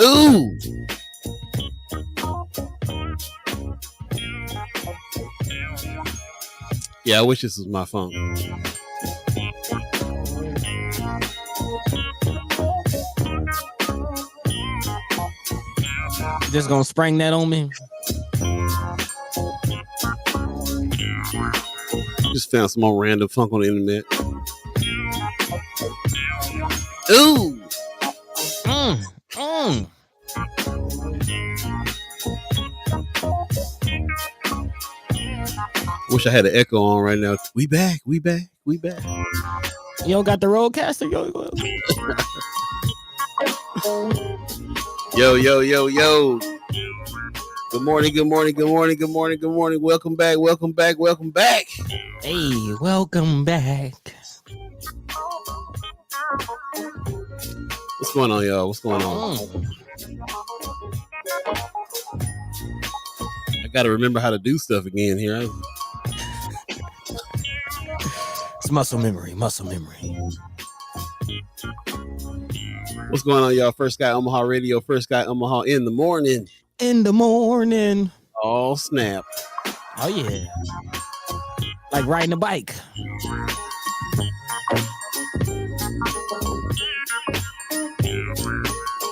Ooh. Yeah, I wish this was my phone. Just gonna spring that on me. Just found some more random funk on the internet. Ooh. Wish I had an echo on right now. We back. We back. We back. You don't got the roadcaster? Yo, yo, yo, yo. Good morning, good morning, good morning, good morning, good morning. Welcome back, welcome back, welcome back. Hey, welcome back. What's going on, y'all? What's going on? I got to remember how to do stuff again here. It's muscle memory, muscle memory. What's going on, y'all? First Sky Omaha Radio, First Sky Omaha in the morning. In the morning. Oh, snap. Oh, yeah. Like riding a bike.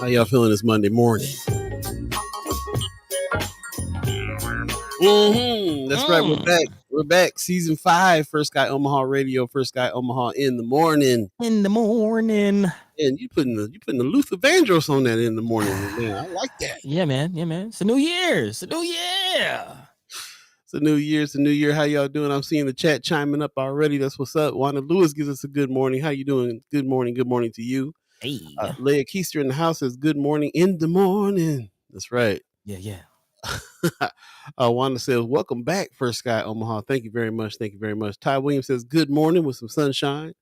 How y'all feeling this Monday morning? That's right. We're back. We're back. Season 5, First Sky Omaha Radio, First Sky Omaha in the morning. In the morning. And you putting the Luther Vandross on that in the morning. Man, I like that. Yeah, man. Yeah, man. It's a new year. It's a new year. It's a new year. It's a new year. How y'all doing? I'm seeing the chat chiming up already. That's what's up. Wanda Lewis gives us a good morning. How you doing? Good morning. Good morning to you. Hey. Leah Keister in the house says good morning in the morning. That's right. Yeah, yeah. Wanda says, welcome back, First Sky Omaha. Thank you very much. Thank you very much. Ty Williams says, good morning with some sunshine.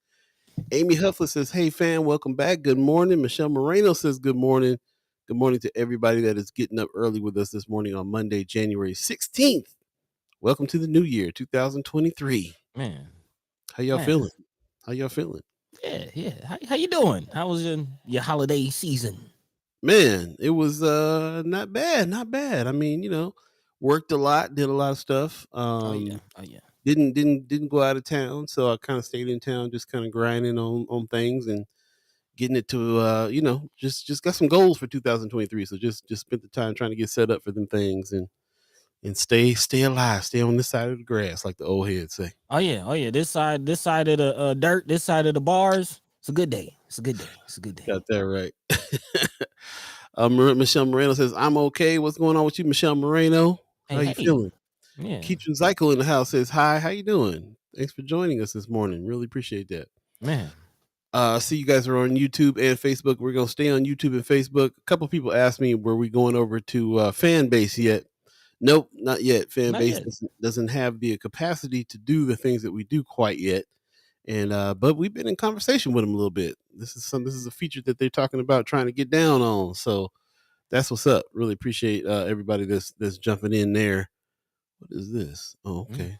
Amy Huffler says, hey, fam, welcome back. Good morning. Michelle Moreno says, good morning. Good morning to everybody that is getting up early with us this morning on Monday, January 16th. Welcome to the new year, 2023. Man. How y'all feeling? How y'all feeling? Yeah, yeah. How you doing? How was your holiday season? Man, it was not bad, not bad. I mean, you know, worked a lot, did a lot of stuff. Oh yeah. Didn't go out of town, so I kind of stayed in town, just kind of grinding on things and getting it to you know, just got some goals for 2023. So just spent the time trying to get set up for them things and stay alive, stay on this side of the grass, like the old heads say. Oh yeah. This side of the dirt, this side of the bars. It's a good day. It's a good day. It's a good day. Got that right. Michelle Moreno says, I'm okay. What's going on with you, Michelle Moreno? How you feeling? Yeah. Keaton Zykel in the house says, hi, how you doing? Thanks for joining us this morning. Really appreciate that. Man. I see you guys are on YouTube and Facebook. We're going to stay on YouTube and Facebook. A couple of people asked me, were we going over to fan base yet? Nope, not yet. Fan base doesn't have the capacity to do the things that we do quite yet. And but we've been in conversation with them a little bit. This is a feature that they're talking about trying to get down on. So that's what's up. Really appreciate everybody that's jumping in there. What is this? Oh, okay.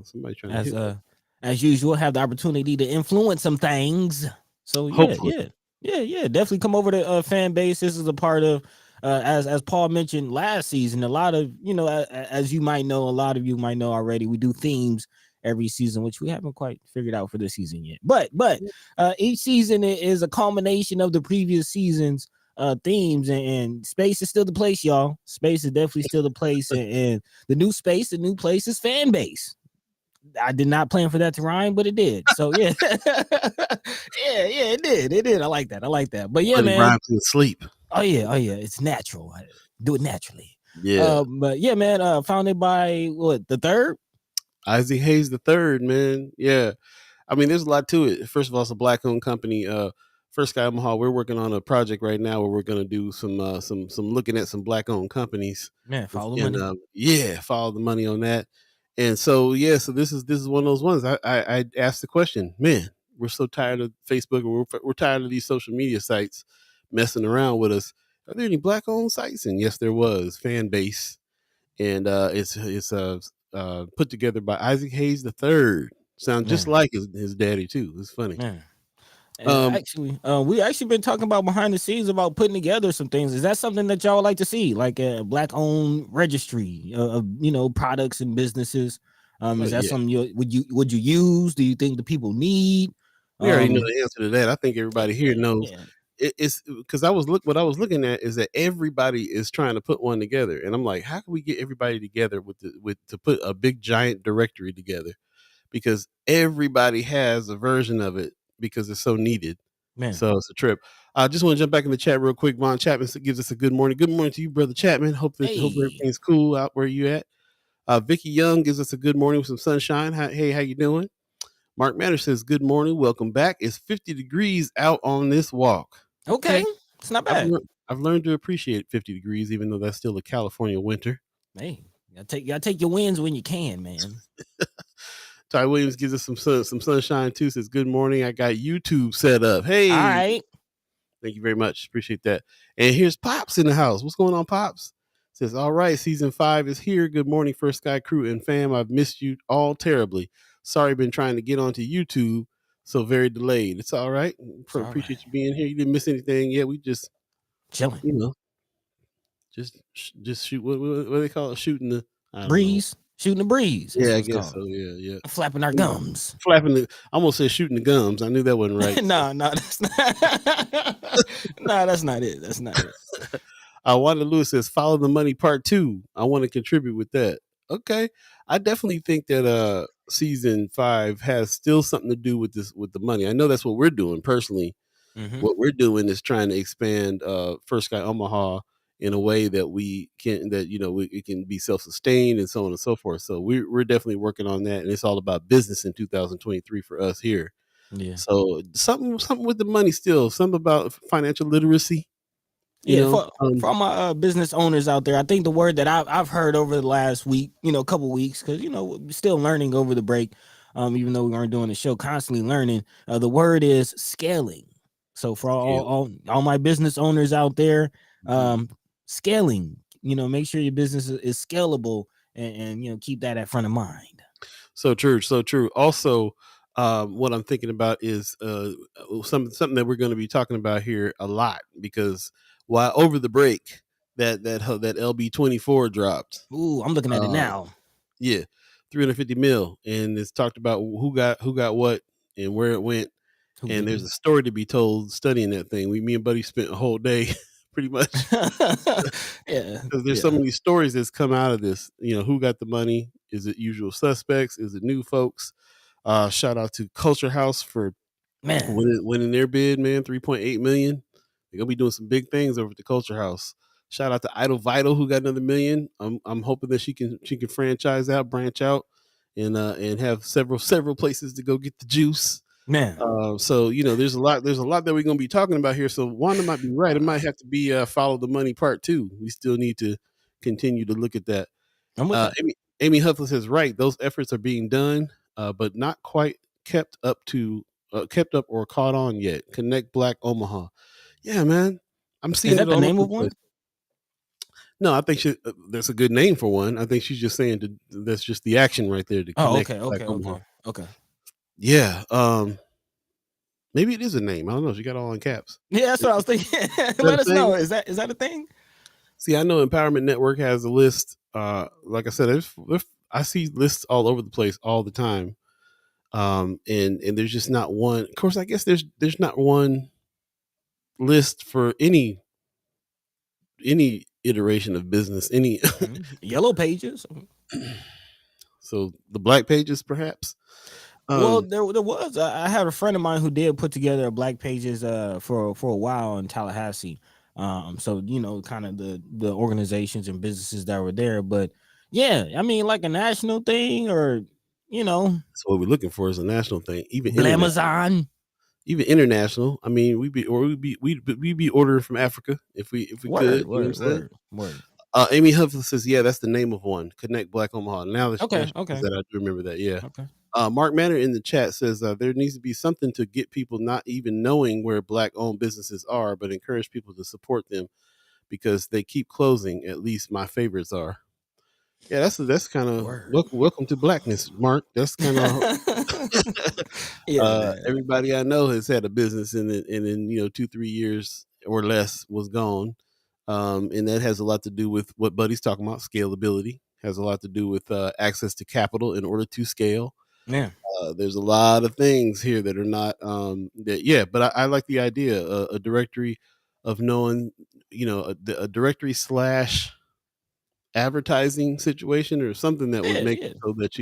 Somebody trying to as usual, have the opportunity to influence some things. So yeah. Definitely come over to fan base. This is a part of as Paul mentioned last season. A lot of as you might know, a lot of you might know already. We do themes every season, which we haven't quite figured out for this season yet. But each season is a culmination of the previous season's themes, and space is still the place, y'all. Space is definitely still the place, and the new place is fan base. I did not plan for that to rhyme, but it did. So yeah, it did. I like that. But yeah, man, rhyme to sleep. Oh yeah, it's natural. Do it naturally. Yeah. But yeah, man, founded by what, the third? Isaac Hayes the third, man. Yeah. I mean, there's a lot to it. First of all, it's a Black-owned company. First Sky Omaha, we're working on a project right now where we're going to do some looking at some Black-owned companies. Man, follow the money. Follow the money on that. And so, so this is one of those ones. I asked the question, man, we're so tired of Facebook, or we're tired of these social media sites messing around with us. Are there any Black-owned sites? And yes, there was. Fan base, and it's put together by Isaac Hayes the third. Sound just like his daddy too. It's funny. Man. Actually, we actually been talking about behind the scenes about putting together some things. Is that something that y'all would like to see, like a black-owned registry of products and businesses? Is that Yeah, something would you use? Do you think the people need? we already know the answer to that. I think everybody here Yeah, knows. yeah, It's because what I was looking at is that everybody is trying to put one together, and I'm like, how can we get everybody together with to put a big giant directory together? Because everybody has a version of it because it's so needed. man. So it's a trip. I just want to jump back in the chat real quick. Von Chapman gives us a good morning. Good morning to you, brother Chapman. Hope Hey, everything's cool out where you at. Vicky Young gives us a good morning with some sunshine. Hey, how you doing? Mark Manner says, good morning. Welcome back. It's 50 degrees out on this walk. okay, Okay. it's not I've bad. I've learned to appreciate 50 degrees, even though that's still a California winter. Hey, you gotta take your wins when you can, man. Ty Williams gives us some sunshine too. Says, good morning. I got YouTube set up. All Hey, right, thank you very much. Appreciate that. And here's Pops in the house. What's going on, Pops? Says, all right, season 5 is here. Good morning, First Sky crew and fam. I've missed you all terribly. Sorry, been trying to get onto YouTube, so very delayed. It's all right. it's all Appreciate right. you being here. You didn't miss anything yet. We just, Chilling, you know, just shoot. What do they call it? Shooting the. I don't know. breeze, shooting the breeze. That's Yeah, I what's guess called. so. Yeah, yeah. Flapping our gums. Flapping the. I almost said shooting the gums. I knew that wasn't right. So. No, no, that's not. No, that's not it. That's not it. Wanda Lewis says, "Follow the money part 2. I want to contribute with that." Okay, I definitely think that season 5 has still something to do with the money. I know that's what we're doing personally. Mm-hmm. What we're doing is trying to expand First Sky Omaha in a way that we can it can be self sustained and so on and so forth. So we're definitely working on that, and it's all about business in 2023 for us here. Yeah. So something with the money still, something about financial literacy. You Yeah, know, for all my business owners out there, I think the word that I've heard over the last week, couple weeks, because we're still learning over the break, even though we aren't doing the show, constantly learning. The word is scaling. So for scaling. all my business owners out there, Mhm. scaling. Make sure your business is scalable, and keep that at front of mind. So true, so true. Also, what I'm thinking about is something that we're going to be talking about here a lot because while over the break that LB24 dropped, Ooh, I'm looking at it uh, now. yeah, 350 mil, and it's talked about who got what and where it went, Who and there's a didn't? story to be told studying that thing. Me and Buddy spent a whole day pretty much Yeah, because there's so yeah, many stories that's come out of this. Who got the money? Is it usual suspects? Is it new folks? Shout out to Culture House for man. winning their bid, man, 3.8 million. They're gonna be doing some big things over at the Culture House. Shout out to Idol Vital who got another million. I'm hoping that she can franchise out, branch out, and have several places to go get the juice. Man, So there's a lot that we're gonna be talking about here. So Wanda might be right. It might have to be follow the money part 2. We still need to continue to look at that. I'm with that. Amy Huffless is right. Those efforts are being done, but not quite kept up kept up or caught on yet. Connect Black Omaha. Yeah, man. I'm Is seeing it that the all over name the of place. one? No, I think that's a good name for one. I think she's just saying that's just the action right there to Oh, connect okay, Black okay, Omaha. okay, okay. Yeah. Maybe it is a name. I don't know. She got all in caps. Yeah, that's Is what I was thinking. that Let a us thing? know. Is that a thing? See, I know Empowerment Network has a list. Like I said, I see lists all over the place all the time. And there's just not one. Of course, I guess there's not one list for any iteration of business. Any Yellow pages. so the black pages, perhaps. Well, Um, there was. I had a friend of mine who did put together a black pages for a while in Tallahassee. So kind of the organizations and businesses that were there. But yeah, I mean, like a national thing, or you know, so what we're looking for is a national thing, Blamazon. even international. I mean, we'd be ordering from Africa if we Word, could. You know word, what I'm saying? word, word. Amy Huffman says, "Yeah, that's the name of one. Connect Black Omaha." Now Okay, she says okay, that, I do remember that. Yeah. okay. Mark Manner in the chat says there needs to be something to get people not even knowing where Black-owned businesses are, but encourage people to support them because they keep closing. At least my favorites are. Yeah, that's kind of Word. welcome to blackness, Mark. That's kind of Yeah, man. everybody I know has had a business and in 2-3 years or less was gone. And that has a lot to do with what Buddy's talking about. Scalability has a lot to do with access to capital in order to scale. Yeah. There's a lot of things here that are not that. Yeah, but I like the idea, a directory of knowing, a directory slash advertising situation or something that would Yeah, make yeah. it so that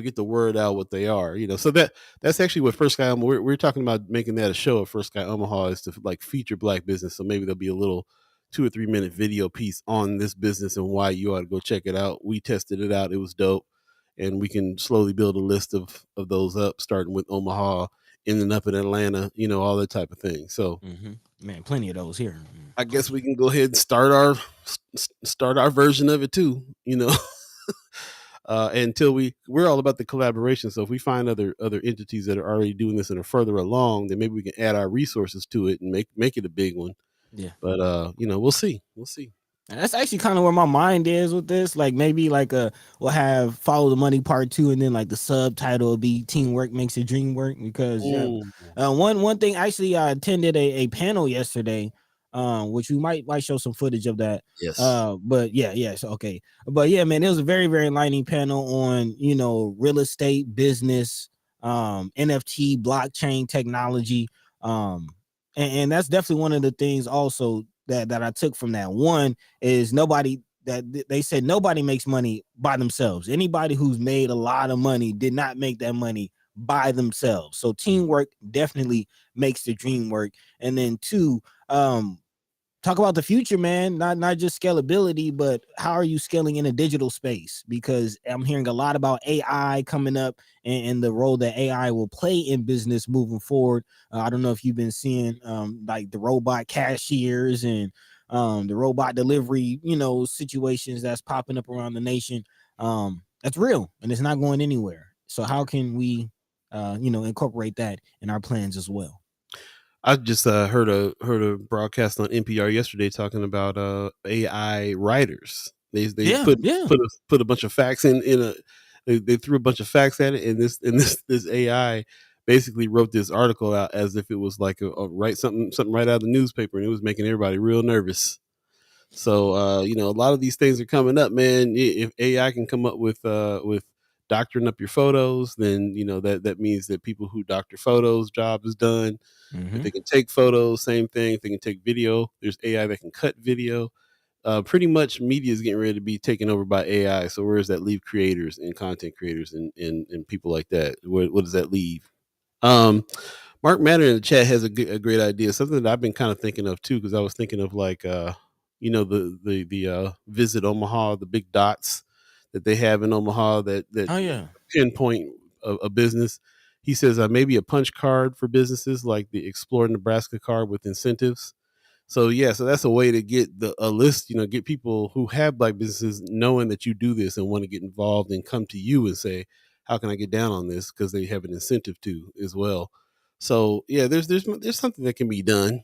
get the word out what they are. So that's actually what First Sky Omaha, we're talking about making that a show at First Sky Omaha, is to like feature black business. So maybe there'll be a little 2 or 3 minute video piece on this business and why you ought to go check it out. We tested it out, it was dope, and we can slowly build a list of those up, starting with Omaha, ending up in Atlanta, all that type of thing. So Man, plenty of those here. I guess we Plenty. can go ahead and start our version of it too. Until we're all about the collaboration. So if we find other entities that are already doing this and are further along, then maybe we can add our resources to it and make it a big one. Yeah. But we'll see. We'll see. And that's actually kind of where my mind is with this. Like maybe like we'll have Follow the Money Part 2, and then like the subtitle will be Teamwork Makes the Dream Work. Because yeah, Mm. one thing, actually, I attended a panel yesterday, which we might show some footage of that. Yes. But yes, okay. But yeah, man, it was a very, very enlightening panel on real estate, business, NFT, blockchain technology. And that's definitely one of the things also that I took from that. One is they said nobody makes money by themselves. Anybody who's made a lot of money did not make that money by themselves. So teamwork definitely makes the dream work. And then two, talk about the future, man. Not just scalability, but how are you scaling in a digital space? Because I'm hearing a lot about AI coming up and the role that AI will play in business moving forward. I don't know if you've been seeing like the robot cashiers and the robot delivery, situations that's popping up around the nation. That's real and it's not going anywhere. So how can we, incorporate that in our plans as well? I just heard a broadcast on NPR yesterday talking about AI writers. They Yeah, yeah. put a bunch of facts in a they threw a bunch of facts at it, and this AI basically wrote this article out as if it was like a write something right out of the newspaper, and it was making everybody real nervous. So a lot of these things are coming up, man. If AI can come up with doctoring up your photos, then that means that people who doctor photos job is done. If they can take photos, same thing. If they can take video, there's AI that can cut video. Pretty much media is getting ready to be taken over by AI. So where does that leave creators and content creators and people like that? What does that leave? Um, Mark Matter in the chat has a great idea. Something that I've been kind of thinking of too, because I was thinking of like the Visit Omaha, the big dots that they have in Omaha that Oh yeah. pinpoint a business. He says maybe a punch card for businesses like the Explore Nebraska card with incentives. So yeah, so that's a way to get a list, get people who have black businesses knowing that you do this and want to get involved and come to you and say, how can I get down on this? Because they have an incentive to as well. So yeah, there's something that can be done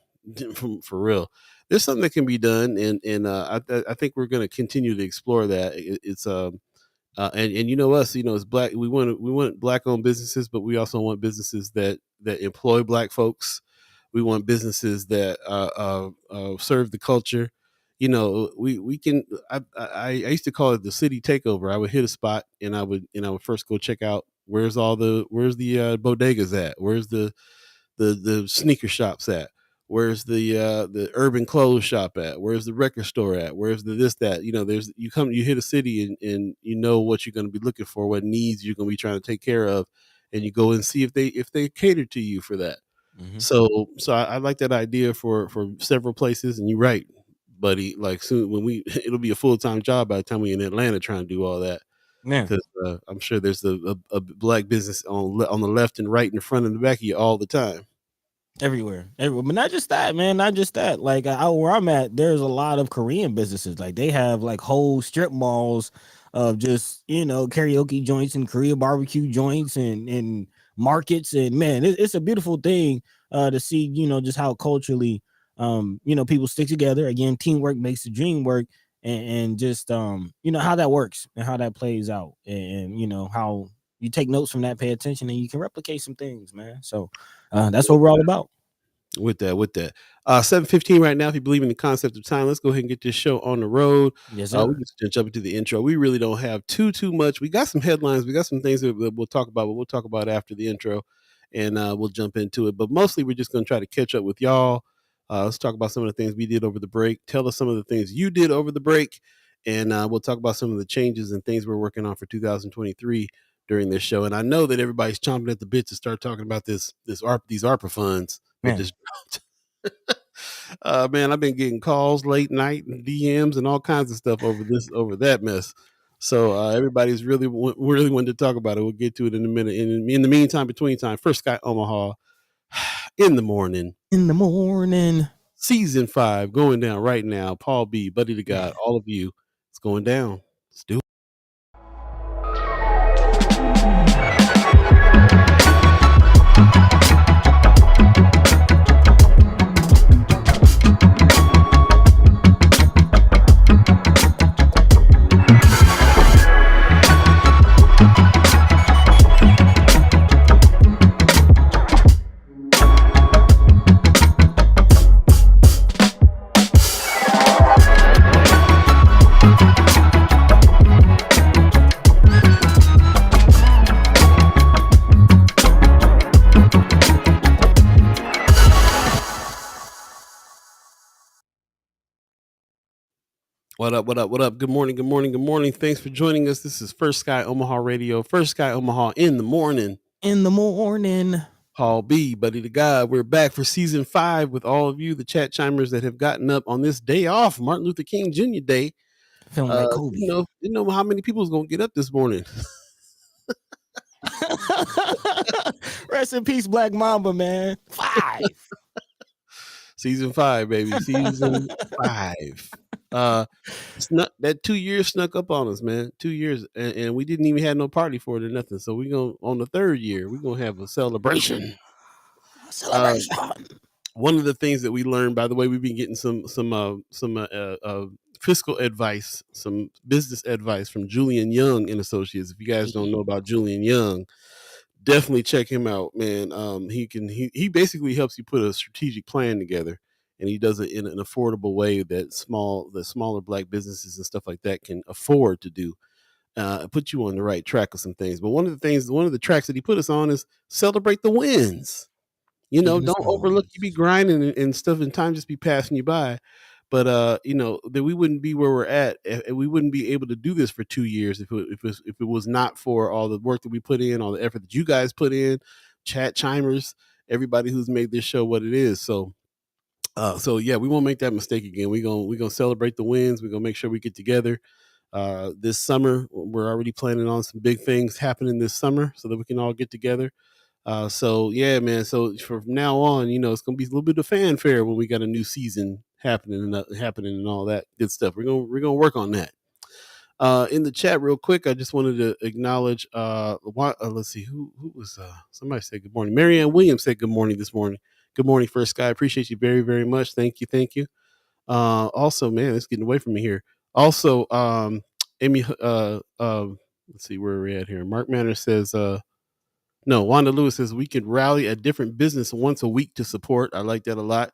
for real. There's something that can be done, and I think we're going to continue to explore that. It's and us, as black, we want black owned businesses, but we also want businesses that employ black folks. We want businesses that serve the culture. We can. I used to call it the city takeover. I would hit a spot and I would first go check out where's the bodegas at, where's the sneaker shops at, where's the urban clothes shop at, where's the record store at, where's the this that there's you hit a city and you know what you're going to be looking for, what needs you're going to be trying to take care of, and you go and see if they cater to you for that. So I like that idea for several places, and you're right, buddy. Like soon when it'll be a full-time job by the time we're in Atlanta trying to do all that, Yeah. because I'm sure there's a black business on the left and right and the front and the back of you all the time. Everywhere, but not just that, man. Not just that. Like where I'm at, there's a lot of Korean businesses. Like they have like whole strip malls of just karaoke joints and Korean barbecue joints and markets. And man, it's a beautiful thing to see. Just how culturally people stick together. Again, teamwork makes the dream work. and just how that works and how that plays out, and how you take notes from that, pay attention, and you can replicate some things, man. So that's what we're all about. With that 7:15 right now. If you believe in the concept of time, let's go ahead and get this show on the road. Yes, sir. We just jump into the intro. We really don't have too much. We got some headlines, we got some things that we'll talk about, but we'll talk about after the intro, and we'll jump into it. But mostly we're just going to try to catch up with y'all. Let's talk about some of the things we did over the break. Tell us some of the things you did over the break, and we'll talk about some of the changes and things we're working on for 2023 during this show. And I know that everybody's chomping at the bit to start talking about these ARPA funds that just dropped. Man, I've been getting calls late night and DMs and all kinds of stuff over that mess. So everybody's really wanted to talk about it. We'll get to it in a minute. In the meantime, between time, first Sky Omaha in the morning. Season 5 going down right now. Paul B, Buddy the God, all of you, it's going down. Let's do it. What up? Good morning. Thanks for joining us. This is First Sky Omaha Radio. First Sky Omaha in the morning. Paul B, Buddy the God. We're back for season 5 with all of you, the chat chimers that have gotten up on this day off, Martin Luther King Jr. Day. Feeling like Kobe. Didn't know how many people was going to get up this morning. Rest in peace, Black Mamba, man. 5. Season 5, baby. Season 5. That 2 years snuck up on us, man. 2 years, and we didn't even have no party for it or nothing. So we're going on the 3rd year. We're gonna have a celebration. One of the things that we learned, by the way, we've been getting some fiscal advice, some business advice from Julian Young and Associates. If you guys don't know about Julian Young, definitely check him out, man. He basically helps you put a strategic plan together, and he does it in an affordable way that smaller Black businesses and stuff like that can afford to do. Put you on the right track of some things. But one of the tracks that he put us on is celebrate the wins. Don't overlook. You be grinding and stuff, and time just be passing you by. But that we wouldn't be where we're at. We wouldn't be able to do this for 2 years if it was not for all the work that we put in, all the effort that you guys put in, chat chimers, everybody who's made this show what it is. So yeah, we won't make that mistake again. We're gonna celebrate the wins. We're gonna make sure we get together this summer. We're already planning on some big things happening this summer so that we can all get together. So yeah, man. So from now on, it's gonna be a little bit of fanfare when we got a new season happening and all that good stuff. We're gonna work on that. In the chat, real quick, I just wanted to acknowledge. Let's see who was. Somebody said good morning. Marianne Williams said good morning this morning. Good morning, First Sky. I appreciate you very, very much. Thank you. Also, man, it's getting away from me here. Also, Amy. Let's see where we're at here. Mark Manor says. No, Wanda Lewis says we could rally a different business once a week to support. I like that a lot.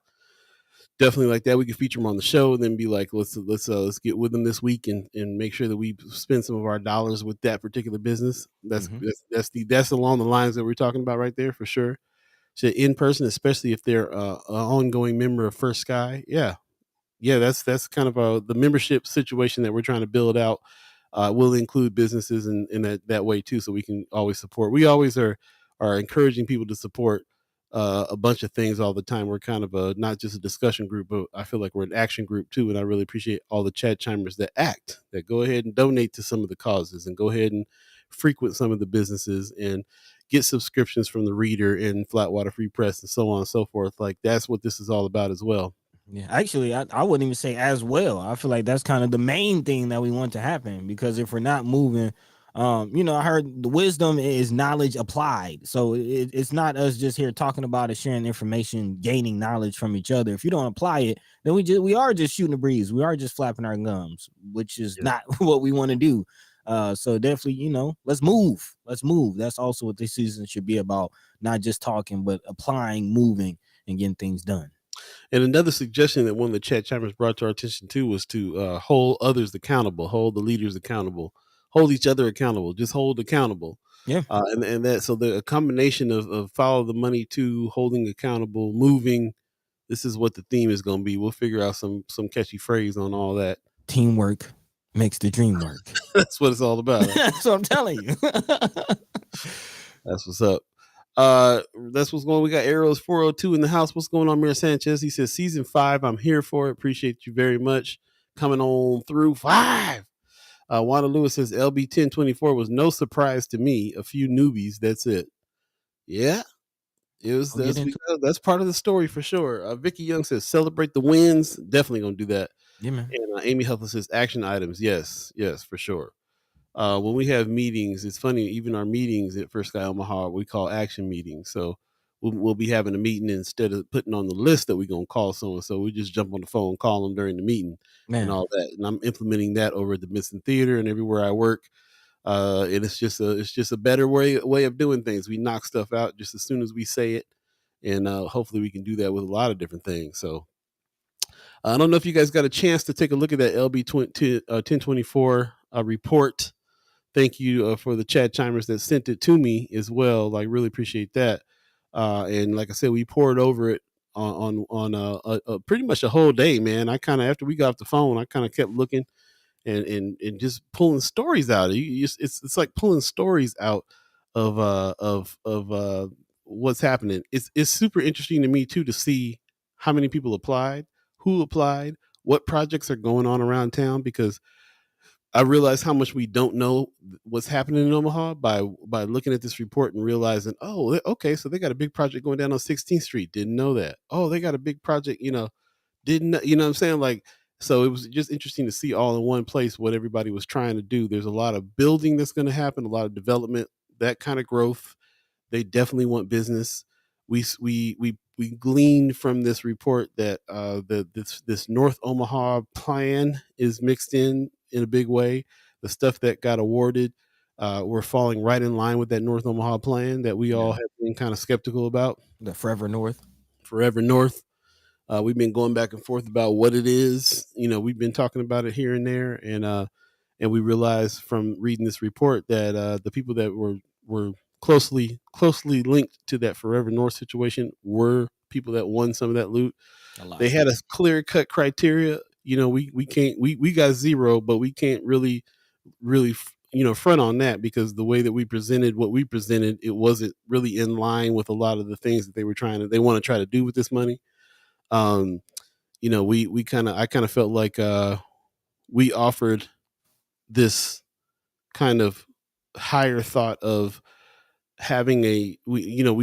Definitely like that. We could feature them on the show and then be like, let's get with them this week and make sure that we spend some of our dollars with that particular business. That's along the lines that we're talking about right there for sure. So in person, especially if they're an ongoing member of First Sky, yeah, that's kind of the membership situation that we're trying to build out. Will include businesses in that way too, so we can always support. We always are encouraging people to support a bunch of things all the time. We're kind of not just a discussion group, but I feel like we're an action group too. And I really appreciate all the chat chimers that go ahead and donate to some of the causes and go ahead and frequent some of the businesses and get subscriptions from the Reader and Flatwater Free Press and so on and so forth. Like that's what this is all about as well. Yeah, actually, I wouldn't even say as well. I feel like that's kind of the main thing that we want to happen, because if we're not moving I heard the wisdom is knowledge applied. So it's not us just here talking about it, sharing information, gaining knowledge from each other. If you don't apply it, then we are just shooting a breeze. We are just flapping our gums, which is not what we want to do. So definitely, let's move. Let's move. That's also what this season should be about. Not just talking, but applying, moving, and getting things done. And another suggestion that one of the chat chimers brought to our attention too was to hold others accountable, hold the leaders accountable, hold each other accountable, just hold accountable. Yeah. And that, so a combination of follow the money to holding accountable, moving. This is what the theme is going to be. We'll figure out some catchy phrase on all that. Teamwork makes the dream work. That's what it's all about. That's what I'm telling you. That's what's up. That's what's going on. We got Arrows 402 in the house. What's going on, Mayor Sanchez? He says, season 5, I'm here for it. Appreciate you very much. Coming on through 5. Wanda Lewis says, LB 1024 was no surprise to me. A few newbies, that's it. Yeah. It was that's part of the story for sure. Vicky Young says, celebrate the wins. Definitely gonna do that. Yeah, man. And Amy Huffle says, action items. Yes, for sure. When we have meetings, it's funny, even our meetings at First Sky Omaha, we call action meetings. So we'll be having a meeting instead of putting on the list that we're going to call someone. So we just jump on the phone, call them during the meeting and all that. And I'm implementing that over at the Missing Theater and everywhere I work. And it's just a better way of doing things. We knock stuff out just as soon as we say it. And hopefully we can do that with a lot of different things. So I don't know if you guys got a chance to take a look at that LB 1024 report. Thank you for the chat chimers that sent it to me as well. Like, really appreciate that. And like I said, we poured over it on pretty much a whole day, man. I kind of, after we got off the phone, I kind of kept looking and just pulling stories out. It's like pulling stories out of what's happening. It's super interesting to me too to see how many people applied, who applied, what projects are going on around town, because I realized how much we don't know what's happening in Omaha by looking at this report and realizing, oh, okay, so they got a big project going down on 16th Street. Didn't know that. Oh, they got a big project, didn't, you know what I'm saying? Like, so it was just interesting to see all in one place what everybody was trying to do. There's a lot of building that's going to happen, a lot of development, that kind of growth. They definitely want business. We gleaned from this report that this North Omaha plan is mixed in a big way. The stuff that got awarded, we're falling right in line with that North Omaha plan that we all have been kind of skeptical about. The Forever North. We've been going back and forth about what it is. We've been talking about it here and there, and we realized from reading this report that the people that were closely linked to that Forever North situation were people that won some of that loot. They had a clear cut criteria. We can't, we got 0, but we can't really front on that, because the way that we presented what we presented, it wasn't really in line with a lot of the things that they want to try to do with this money. I kind of felt like we offered this kind of higher thought of having we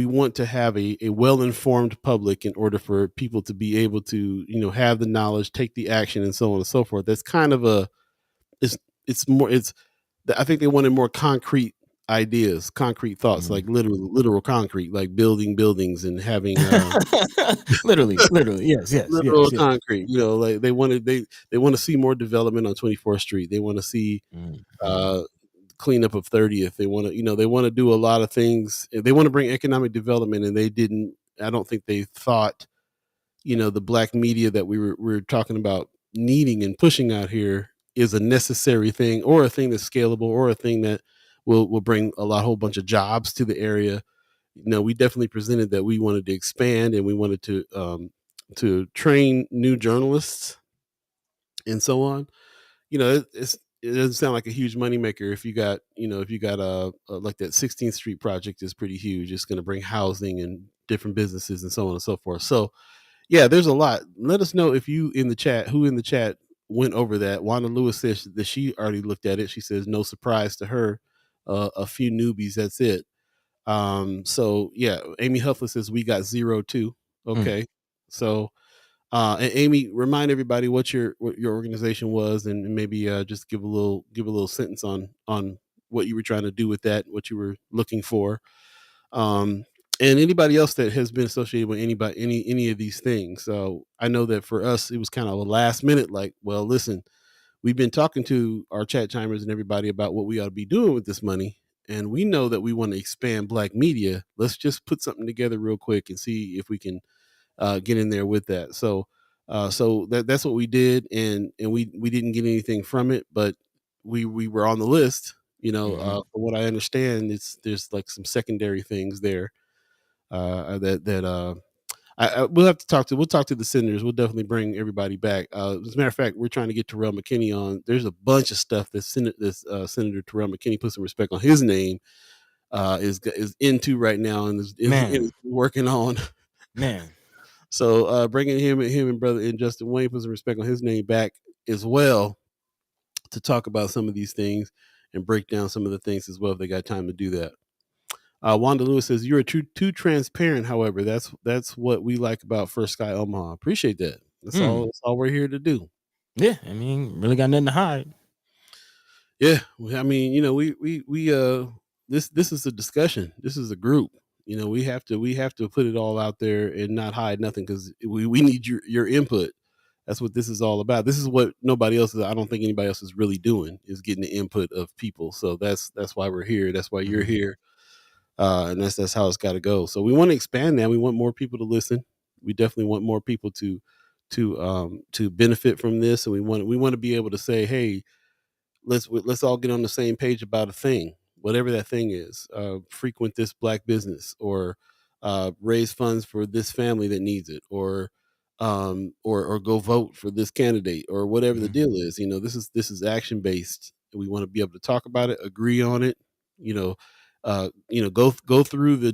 want to have a well-informed public in order for people to be able to have the knowledge, take the action, and so on and so forth. That's kind of I think they wanted more concrete ideas, concrete thoughts, like literal concrete, like building buildings and having literally, yes, literal concrete. Like they want to see more development on 24th Street. They want to see cleanup of 30th. They want to do a lot of things. They want to bring economic development, and I don't think they thought the black media that we were talking about needing and pushing out here is a necessary thing, or a thing that's scalable, or a thing that will bring a whole bunch of jobs to the area. We definitely presented that we wanted to expand, and we wanted to train new journalists and so on. It doesn't sound like a huge moneymaker if you got like that 16th Street project is pretty huge. It's going to bring housing and different businesses and so on and so forth. So yeah, there's a lot. Let us know if who in the chat went over that. Wanda Lewis says that she already looked at it. She says no surprise to her. A few newbies, that's it. So yeah, Amy Huffley says we got 0 too. Okay. So and Amy, remind everybody what your organization was, and maybe just give a little sentence on what you were trying to do with that, what you were looking for. Um, and anybody else that has been associated with any of these things. So I know that for us, it was kind of a last minute, like, well, listen, we've been talking to our chat chimers and everybody about what we ought to be doing with this money. And we know that we want to expand Black media. Let's just put something together real quick and see if we can get in there with that. So that's what we did, and we didn't get anything from it, but we were on the list. From what I understand, there's like some secondary things there that we'll talk to the senators. We'll definitely bring everybody back. As a matter of fact, we're trying to get Terrell McKinney on. There's a bunch of stuff that Senator Terrell McKinney, put some respect on his name, is into right now and is working on. Man. So bringing him and brother and Justin Wayne, put some respect on his name back as well to talk about some of these things and break down some of the things as well if they got time to do that. Wanda Lewis says, "You're too transparent. However, that's what we like about First Sky Omaha. Appreciate that. That's all. That's all we're here to do. Yeah, I mean, really got nothing to hide. Yeah, I mean, this is a discussion. This is a group. We have to put it all out there and not hide nothing because we need your input. That's what this is all about. This is what nobody else is. I don't think anybody else is really doing is getting the input of people. So that's why we're here. That's why you're here. And that's how it's got to go. So we want to expand that. We want more people to listen. We definitely want more people to benefit from this, and we want to be able to say, hey, let's all get on the same page about a thing, whatever that thing is. Frequent this Black business, or raise funds for this family that needs it, or go vote for this candidate, or whatever the deal is. This is action based. We want to be able to talk about it, agree on it. Go through the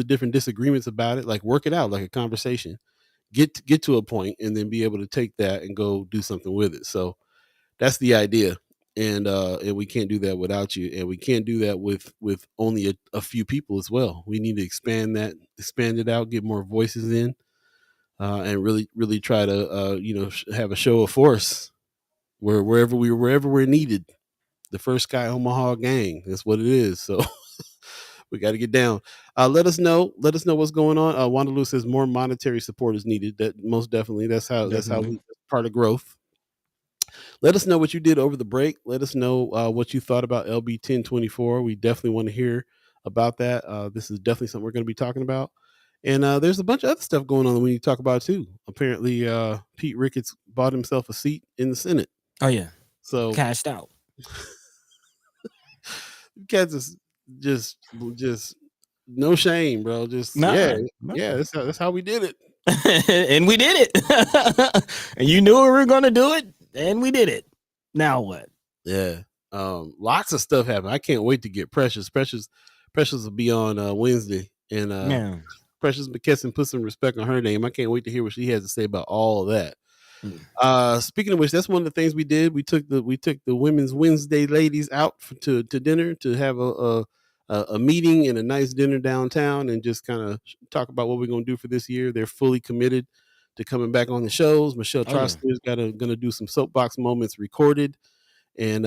different disagreements about it, like work it out like a conversation. Get to a point, and then be able to take that and go do something with it. So that's the idea, and we can't do that without you, and we can't do that with only a few people as well. We need to expand it out, get more voices in, and really try to have a show of force wherever we're needed. The First Sky Omaha gang. That's what it is. So we got to get down. Let us know what's going on. Wanda Lou says more monetary support is needed. That most definitely. That's how part of growth. Let us know what you did over the break. Let us know what you thought about LB 1024. We definitely want to hear about that. This is definitely something we're going to be talking about. And there's a bunch of other stuff going on that we need to talk about too. Apparently, Pete Ricketts bought himself a seat in the Senate. Oh yeah, so cashed out. Cats just no shame, bro. Just yeah. That's how we did it. And we did it. And you knew we were going to do it, and we did it. Now what? Yeah. Lots of stuff happened. I can't wait to get Precious. Precious will be on Wednesday, and Precious McKesson put some respect on her name. I can't wait to hear what she has to say about all of that. Speaking of which, that's one of the things we did. We took the Women's Wednesday ladies out to dinner to have a meeting and a nice dinner downtown, and just kind of talk about what we're going to do for this year. They're fully committed to coming back on the shows. Michelle Troster is going to do some soapbox moments recorded, and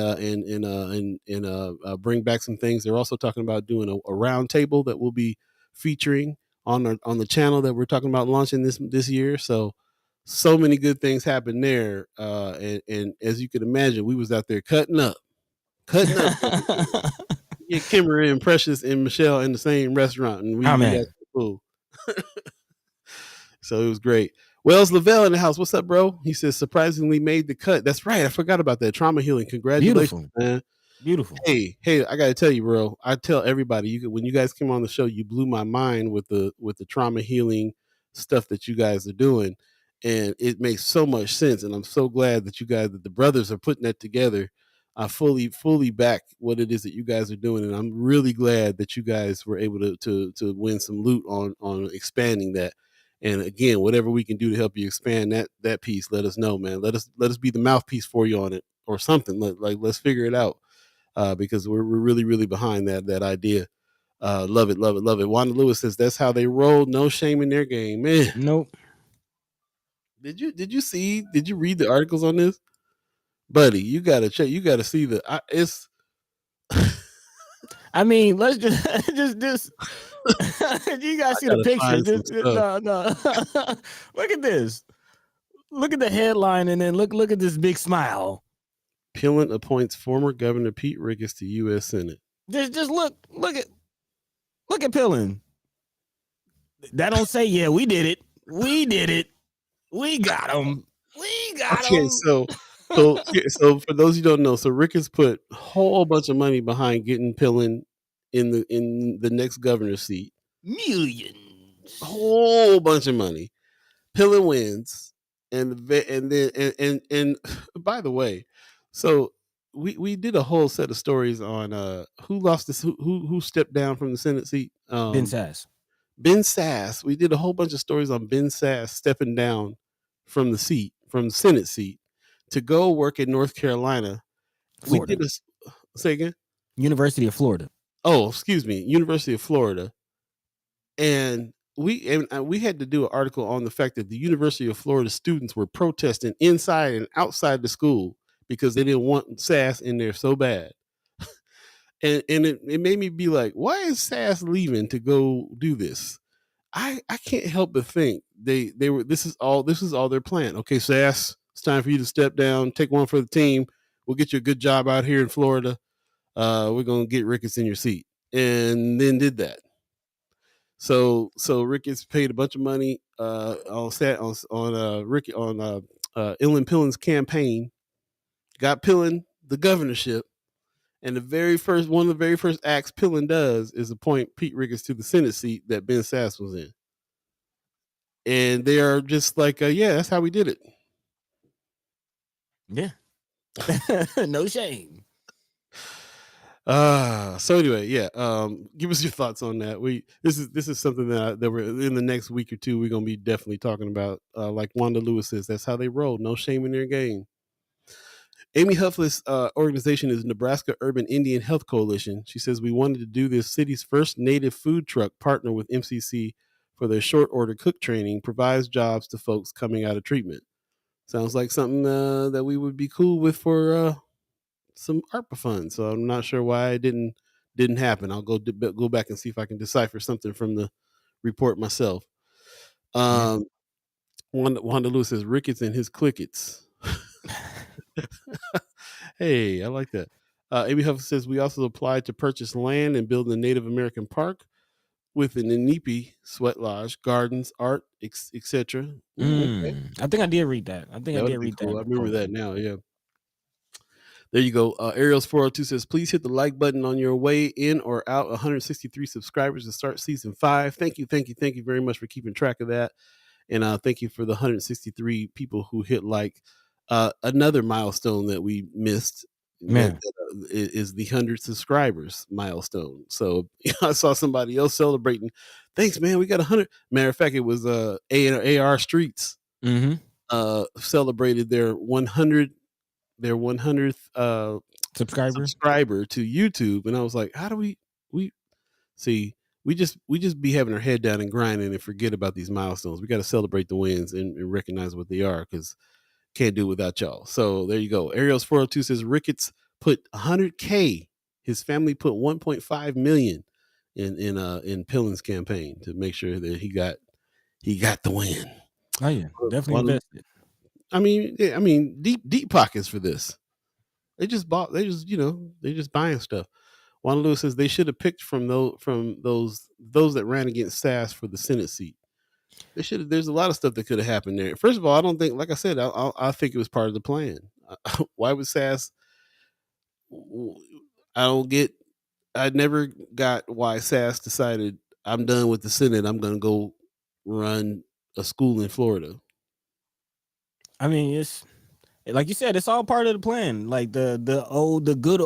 bring back some things. They're also talking about doing a round table that will be featuring on the channel that we're talking about launching this year. So many good things happened there, and as you can imagine, we was out there cutting up. Yeah, Kimber and Precious and Michelle in the same restaurant, and we got food. So it was great. Wells Lavelle in the house. What's up, bro? He says surprisingly made the cut. That's right. I forgot about that. Trauma healing. Congratulations, man. Beautiful. Hey, I gotta tell you, bro. I tell everybody, when you guys came on the show, you blew my mind with the trauma healing stuff that you guys are doing, and it makes so much sense. And I'm so glad that the brothers are putting that together. I fully back what it is that you guys are doing, and I'm really glad that you guys were able to win some loot on expanding that. And again, whatever we can do to help you expand that piece, let us know, man. Let us be the mouthpiece for you on it or something. Let's figure it out. Because we're really, really behind that idea. Love it. Wanda Lewis says that's how they roll. No shame in their game, man. Nope. Did you read the articles on this, buddy? You gotta check. You gotta see I mean, let's just just you guys I see the gotta picture. find some Just stuff. no. Look at this. Look at the headline, and then look at this big smile. Pillen appoints former Governor Pete Ricketts to U.S. Senate. Just look at Pillin. That don't say, yeah, we did it. We did it. We got him. We got Okay, him. so for those you don't know, so Ricketts put a whole bunch of money behind getting Pillen in the next governor's seat. A Millions. whole bunch of money. Pillen wins, and then and by the way, so we did a whole set of stories on who lost this who stepped down from the Senate seat. Ben Sass. Ben Sass. We did a whole bunch of stories on Ben Sass stepping down from the Senate seat, to go work in North Carolina. We Florida. did a say again. University of Florida. Oh, excuse me, University of Florida, and we had to do an article on the fact that the University of Florida students were protesting inside and outside the school because they didn't want Sass in there so bad. And it made me be like, why is Sass leaving to go do this? I can't help but think they were this is all their plan. Okay, Sass, it's time for you to step down, take one for the team. We'll get you a good job out here in Florida. We're gonna get Ricketts in your seat, and then did that. So Ricketts paid a bunch of money on Ricky on Ellen Pillen's campaign, got Pillen the governorship, and one of the very first acts Pillen does is appoint Pete Ricketts to the Senate seat that Ben Sass was in. And they are just like, yeah, that's how we did it. Yeah. No shame. So anyway, yeah. Give us your thoughts on that. This is something that we're in the next week or two we're gonna be definitely talking about. Like Wanda Lewis says, that's how they roll. No shame in their game. Amy Huffley's organization is Nebraska Urban Indian Health Coalition. She says, we wanted to do this city's first native food truck partner with MCC for their short order cook training, provides jobs to folks coming out of treatment. Sounds like something that we would be cool with for some ARPA funds. So I'm not sure why it didn't happen. I'll go back and see if I can decipher something from the report myself. Yeah. Wanda Lewis says Ricketts and his clickets. Hey, I like that. Amy Huff says we also applied to purchase land and build a Native American park with an Inipi sweat lodge, gardens, art, etc. Okay, I think I did read that. I think I that did would be read cool. that I remember proposal. that now. Yeah. There you go. Ariel's 402 says, please hit the like button on your way in or out. 163 subscribers to start season 5. Thank you very much for keeping track of that. And thank you for the 163 people who hit like. Another milestone that we missed that is the 100 subscribers milestone. So I saw somebody else celebrating. Thanks, man. We got 100. Matter of fact, it was AR Streets celebrated their 100th subscriber to YouTube, and I was like, how do we see? We just be having our head down and grinding and forget about these milestones. We got to celebrate the wins and recognize what they are, because can't do it without y'all. So there you go. Ariel's 402 says Ricketts put 100K. His family put 1.5 million in Pillen's campaign to make sure that he got the win. Oh yeah, definitely invested. I mean, deep pockets for this. They just buying stuff. Juan Lewis says they should have picked from those that ran against Sass for the Senate seat. They should have. There's a lot of stuff that could have happened there. First of all, I don't think, like I said, I think it was part of the plan. Why would Sass? I never got why Sass decided, I'm done with the Senate, I'm going to go run a school in Florida. I mean, it's like you said, it's all part of the plan. Like the good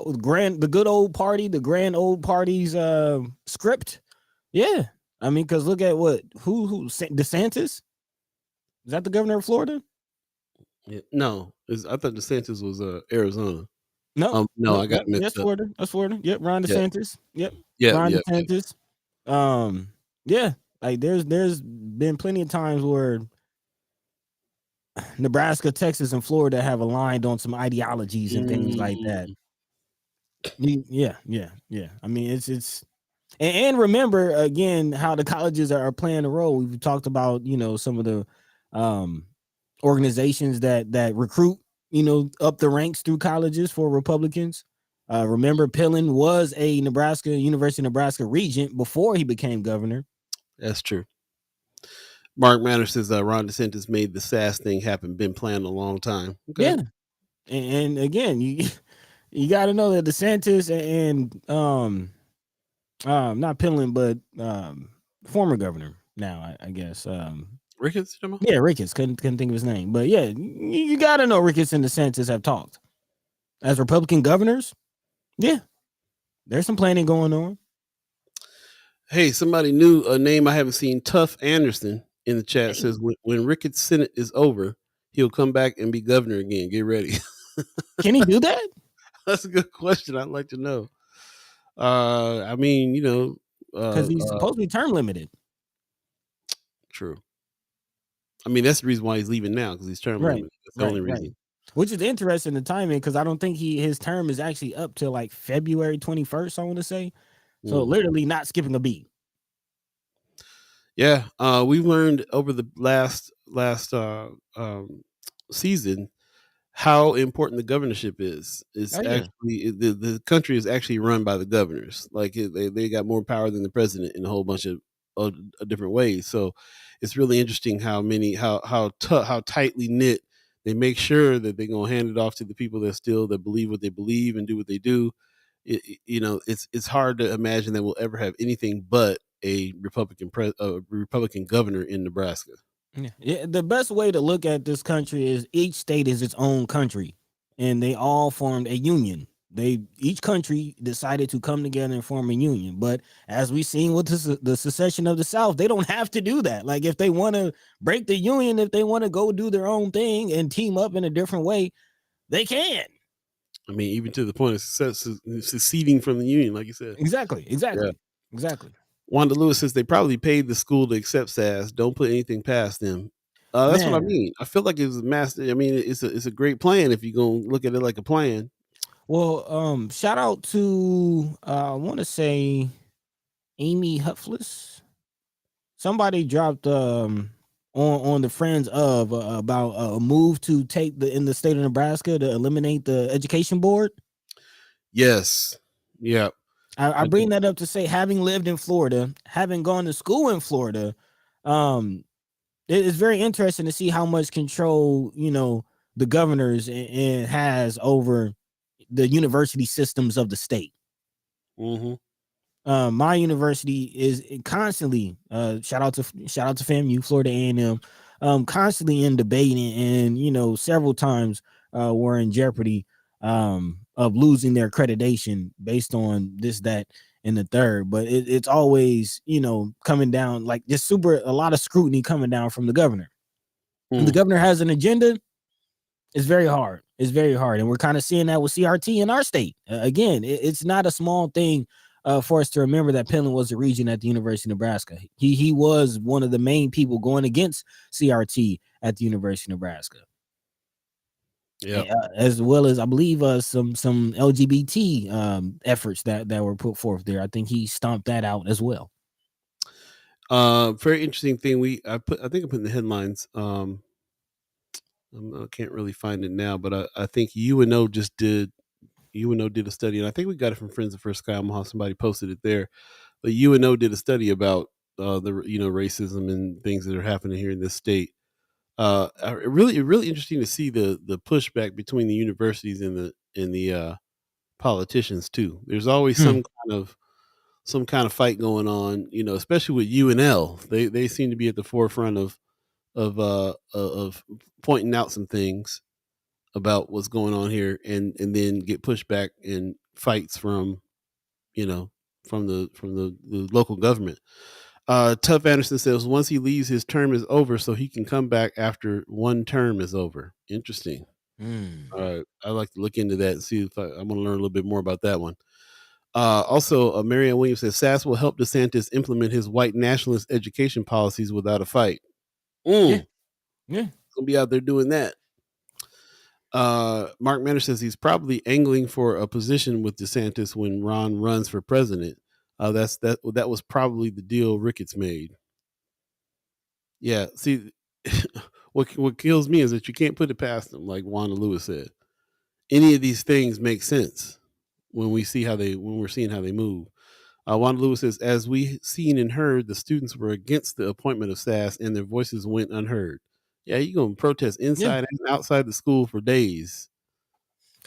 old party, the grand old party's script. Yeah, I mean, because look at who DeSantis, is that the governor of Florida? Yeah, no, I thought DeSantis was Arizona. No, I got mixed that's up. Florida. That's Florida. Yep, Ron DeSantis. Yep. Ron DeSantis. Yeah, like there's been plenty of times where Nebraska, Texas, and Florida have aligned on some ideologies and things like that. Yeah. I mean, it's and remember again how the colleges are playing a role. We've talked about some of the um, organizations that recruit up the ranks through colleges for Republicans. Remember, Pillin was a University of Nebraska regent before he became governor. That's true. Mark Manner says Ron DeSantis made the SAS thing happen. Been planned a long time. Okay. Yeah, and again, you got to know that DeSantis and not Pillin, but former governor now, I guess. Ricketts? Yeah, Ricketts. Couldn't think of his name, but yeah, you got to know Ricketts and DeSantis have talked as Republican governors. Yeah, there's some planning going on. Hey, somebody new, a name I haven't seen, Tuff Anderson, in the chat Hey, says when Ricketts' Senate is over, he'll come back and be governor again. Get ready. can he do that? That's a good question. I'd like to know. I mean, Because he's supposed to be term limited. true. I mean, that's the reason why he's leaving now, because he's term Right, limited. That's the only right. reason. Which is interesting, the timing, because I don't think his term is actually up till like February 21st, I want to say. So literally not skipping a beat. Yeah, we've learned over the last season how important the governorship is. It's Oh, yeah. actually the country is actually run by the governors. Like they got more power than the president in a whole bunch of different ways. So it's really interesting how many how tightly knit they make sure that they're gonna hand it off to the people that believe what they believe and do what they do. It's hard to imagine that we'll ever have anything but a Republican governor in Nebraska. Yeah, the best way to look at this country is each state is its own country, and they all formed a union. Each country decided to come together and form a union. But as we've seen with the secession of the South, they don't have to do that. Like if they want to break the union, if they want to go do their own thing and team up in a different way, they can. I mean, even to the point of seceding from the union, like you said. Exactly. Yeah. Wanda Lewis says they probably paid the school to accept SAS. Don't put anything past them. That's what I Man. mean. I feel like it was a master. I mean, it's a great plan if you're gonna look at it like a plan. Well, shout out to I want to say Amy Hutfless. Somebody dropped on the friends of about a move to take in the state of Nebraska to eliminate the education board. Yes. Yeah. I bring that up to say, having lived in Florida, having gone to school in Florida, it is very interesting to see how much control the governors has over the university systems of the state. Mm-hmm. My university is constantly shout out to FAMU, Florida A&M, constantly in debating, and several times were in jeopardy of losing their accreditation based on this, that, and the third. But it's always coming down like just a lot of scrutiny coming down from the governor. When the governor has an agenda, it's very hard. It's very hard, and we're kind of seeing that with CRT in our state. Again, it's not a small thing for us to remember that Pillin was a regent at the University of Nebraska. He was one of the main people going against CRT at the University of Nebraska. Yeah, as well as I believe some LGBT efforts that were put forth there. I think he stomped that out as well. Very interesting thing. I think I put in the headlines. I can't really find it now, but I think UNO did a study, and I think we got it from Friends of First Sky Omaha. Somebody posted it there, but UNO did a study about the racism and things that are happening here in this state. Really interesting to see the pushback between the universities and the politicians too. There's always some kind of fight going on, especially with UNL. They seem to be at the forefront of pointing out some things about what's going on here, and then get pushback and fights from the local government. Tuff Anderson says once he leaves, his term is over, so he can come back after one term is over. Interesting. I'd like to look into that and see if I want to learn a little bit more about that one. Also, Marianne Williams says SAS will help DeSantis implement his white nationalist education policies without a fight. Yeah. Gonna be out there doing that. Mark Manner says he's probably angling for a position with DeSantis when Ron runs for president. That was probably the deal Ricketts made. Yeah, see, what kills me is that you can't put it past them, like Wanda Lewis said. Any of these things make sense when we're seeing how they move. Wanda Lewis says, as we seen and heard, the students were against the appointment of Sass, and their voices went unheard. Yeah, you're gonna protest Yeah. inside and outside the school for days.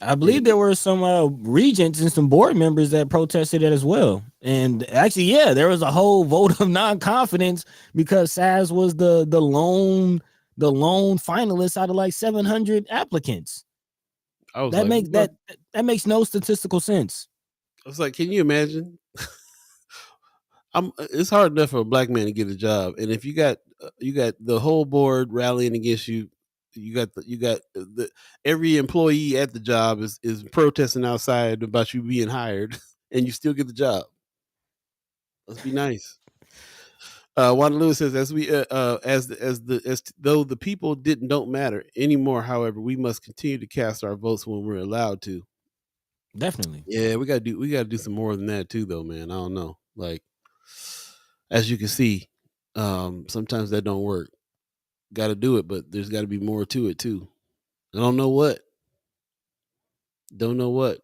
I believe there were some regents and some board members that protested it as well. And actually, yeah, there was a whole vote of non-confidence because Sass was the lone finalist out of like 700 applicants. I was That like, makes that makes no statistical sense. I was like, can you imagine? It's hard enough for a black man to get a job, and if you got the whole board rallying against you, you got every employee at the job is protesting outside about you being hired, and you still get the job. Let's be nice. Wanda Lewis says, as though the people don't matter anymore. However, we must continue to cast our votes when we're allowed to. Definitely. Yeah, we gotta do some more than that too, though, man. I don't know. Like, as you can see, sometimes that don't work. Got to do it, but there's got to be more to it too. I don't know what. Don't know what.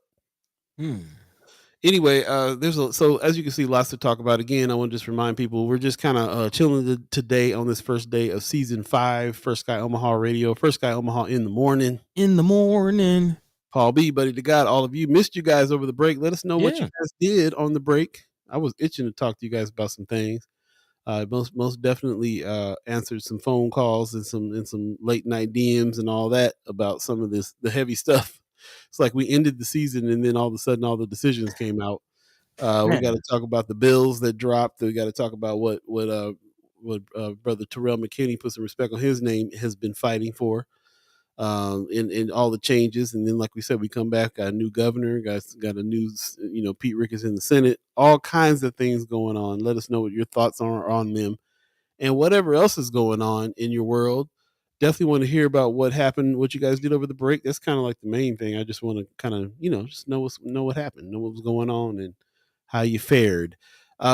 Anyway, so as you can see, lots to talk about. Again, I want to just remind people we're just kind of chilling today on this first day of season 5, First Sky Omaha Radio, First Sky Omaha in the morning. In the morning. Paul B, buddy to God, all of you missed you guys over the break. Let us know what you guys did on the break. I was itching to talk to you guys about some things. Most definitely answered some phone calls and some late night DMs and all that about some of the heavy stuff. It's like we ended the season and then all of a sudden all the decisions came out. We got to talk about the bills that dropped. We got to talk about what brother Terrell McKinney, put some respect on his name, has been fighting for. In all the changes, and then like we said, we come back, got a new governor, got a new, Pete Ricketts in the Senate, all kinds of things going on. Let us know what your thoughts are on them, and whatever else is going on in your world. Definitely want to hear about what happened, what you guys did over the break. That's kind of like the main thing. I just want to kind of just know what happened, know what was going on, and how you fared.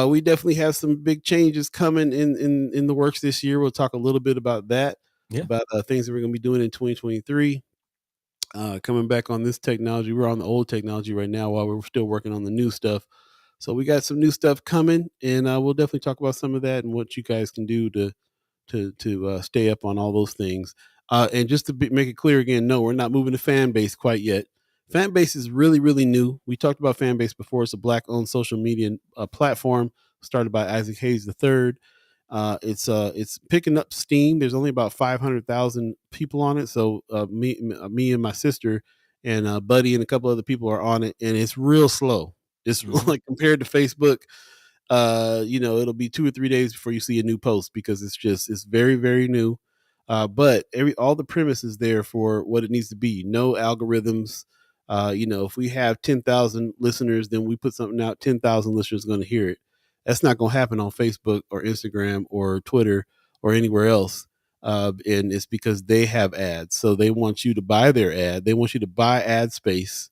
We definitely have some big changes coming in the works this year. We'll talk a little bit about that. Yeah. About things that we're going to be doing in 2023. Coming back on this technology. We're on the old technology right now while we're still working on the new stuff. So we got some new stuff coming, and we'll definitely talk about some of that and what you guys can do to stay up on all those things. And just to make it clear again, no, we're not moving to fan base quite yet. Fan base is really, really new. We talked about fan base before. It's a black-owned social media platform started by Isaac Hayes III. It's picking up steam. There's only about 500,000 people on it. So me and my sister and Buddy and a couple other people are on it, and it's real slow. It's like compared to Facebook. It'll be 2 or 3 days before you see a new post because it's very, very new. But all the premise is there for what it needs to be. No algorithms. If we have 10,000 listeners, then we put something out, 10,000 listeners are going to hear it. That's not going to happen on Facebook or Instagram or Twitter or anywhere else. And it's because they have ads. So they want you to buy their ad. They want you to buy ad space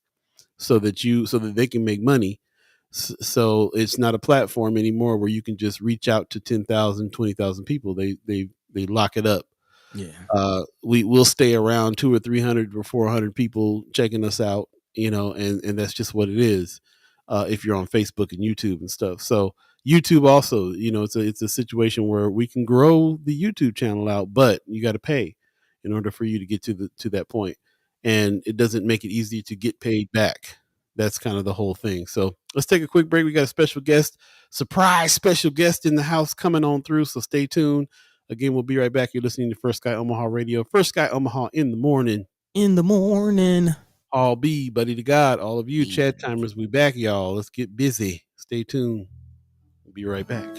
so that they can make money. So it's not a platform anymore where you can just reach out to 10,000, 20,000 people. They lock it up. Yeah. We will stay around 200 or 300 or 400 people checking us out, and that's just what it is. If you're on Facebook and YouTube and stuff. So YouTube also, it's a situation where we can grow the YouTube channel out, but you got to pay in order for you to get to that point. And it doesn't make it easy to get paid back. That's kind of the whole thing. So let's take a quick break. We got a special guest, surprise special guest in the house coming on through. So stay tuned. Again, we'll be right back. You're listening to First Sky Omaha Radio, First Sky Omaha in the morning. In the morning. All B, buddy to God, all of you chat timers, we back, y'all. Let's get busy. Stay tuned. We'll be right back.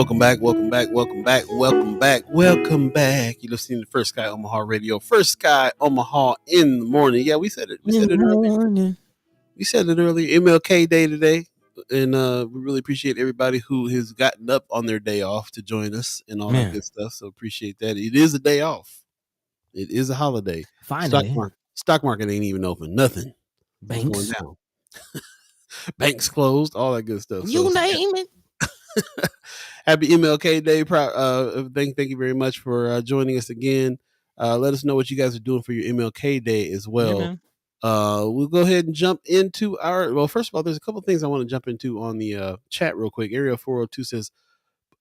Welcome back, welcome back, welcome back, welcome back, welcome back. You're listening to First Sky Omaha Radio. First Sky Omaha in the morning. Yeah, we said it. We In said the it earlier. morning. We said it earlier. MLK Day today. And we really appreciate everybody who has gotten up on their day off to join us and all that Man, good stuff. So appreciate that. It is a day off. It is a holiday. finally. Stock market ain't even open. Nothing. It's going Banks. down. Banks closed. All that good stuff. So You name it. happy MLK Day. Thank you very much for joining us again. Let us know what you guys are doing for your MLK Day as Yeah, well. man. We'll go ahead and jump into well, first of all, there's a couple things I want to jump into on the chat real quick. Area 402 says,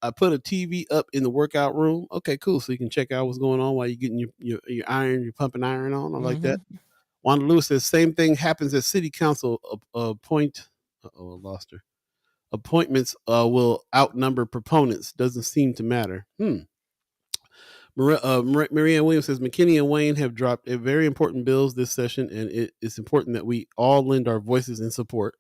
I put a TV up in the workout room. Okay, cool. So you can check out what's going on while you're getting your iron, your pumping iron on. I like that. Wanda Lewis says, same thing happens at city council appoint. Uh-oh, I lost her. Appointments will outnumber proponents. Doesn't seem to matter. Marianne Williams says McKinney and Wayne have dropped very important bills this session, and it's important that we all lend our voices in support.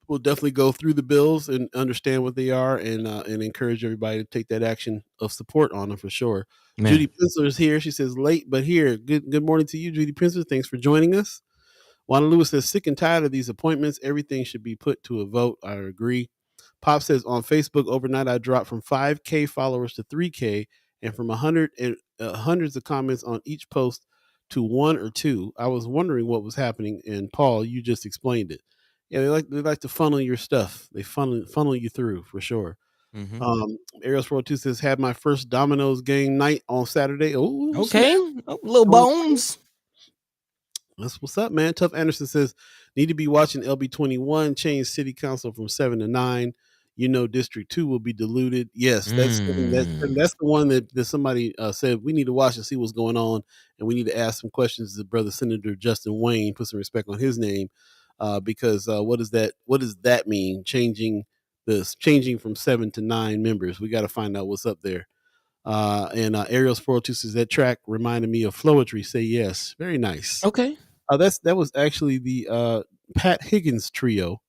We'll definitely go through the bills and understand what they are, and encourage everybody to take that action of support on them for sure. Man. Judy Pinsler is here. She says late but here. Good morning to you, Judy Pinsler. Thanks for joining us. Wanda Lewis says sick and tired of these appointments. Everything should be put to a vote. I agree. Pop says on Facebook overnight I dropped from 5K followers to 3K, and from 100 and hundreds of comments on each post to 1 or 2. I was wondering what was happening, and Paul, you just explained it. Yeah, they like to funnel your stuff. They funnel you through for sure. Ariel's 42 says had my first Domino's game night on Saturday. Oh, okay, little bones. That's what's up, man. Tough Anderson says, need to be watching LB21 change city council from 7 to 9. You know, District 2 will be diluted. Yes, that's the one that somebody said we need to watch and see what's going on. And we need to ask some questions to brother Senator Justin Wayne, put some respect on his name. Because what does that mean? Changing from 7 to 9 members. We got to find out what's up there. And Ariel's 402 says that track reminded me of Flowetry. Say yes. Very nice. Okay. That was actually the Pat Higgins trio,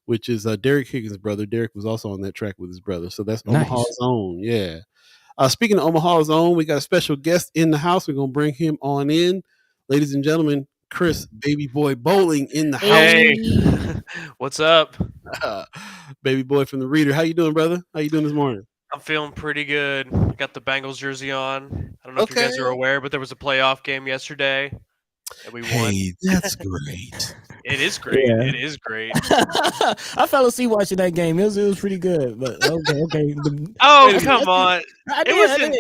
which is Derek Higgins' brother. Derek was also on that track with his brother. So that's nice. Omaha's own. Yeah. Speaking of Omaha's own, we got a special guest in the house. We're going to bring him on in. Ladies and gentlemen, Chris Baby Boy Bowling in the house. Hey, what's up? Baby Boy from the Reader. How you doing, brother? How you doing this morning? I'm feeling pretty good. Got the Bengals jersey on. I don't know if you guys are aware, but there was a playoff game yesterday that we won. Hey, that's great. It is great. Yeah. It is great. I fell asleep watching that game. It was pretty good, but okay. Oh, come on. I did.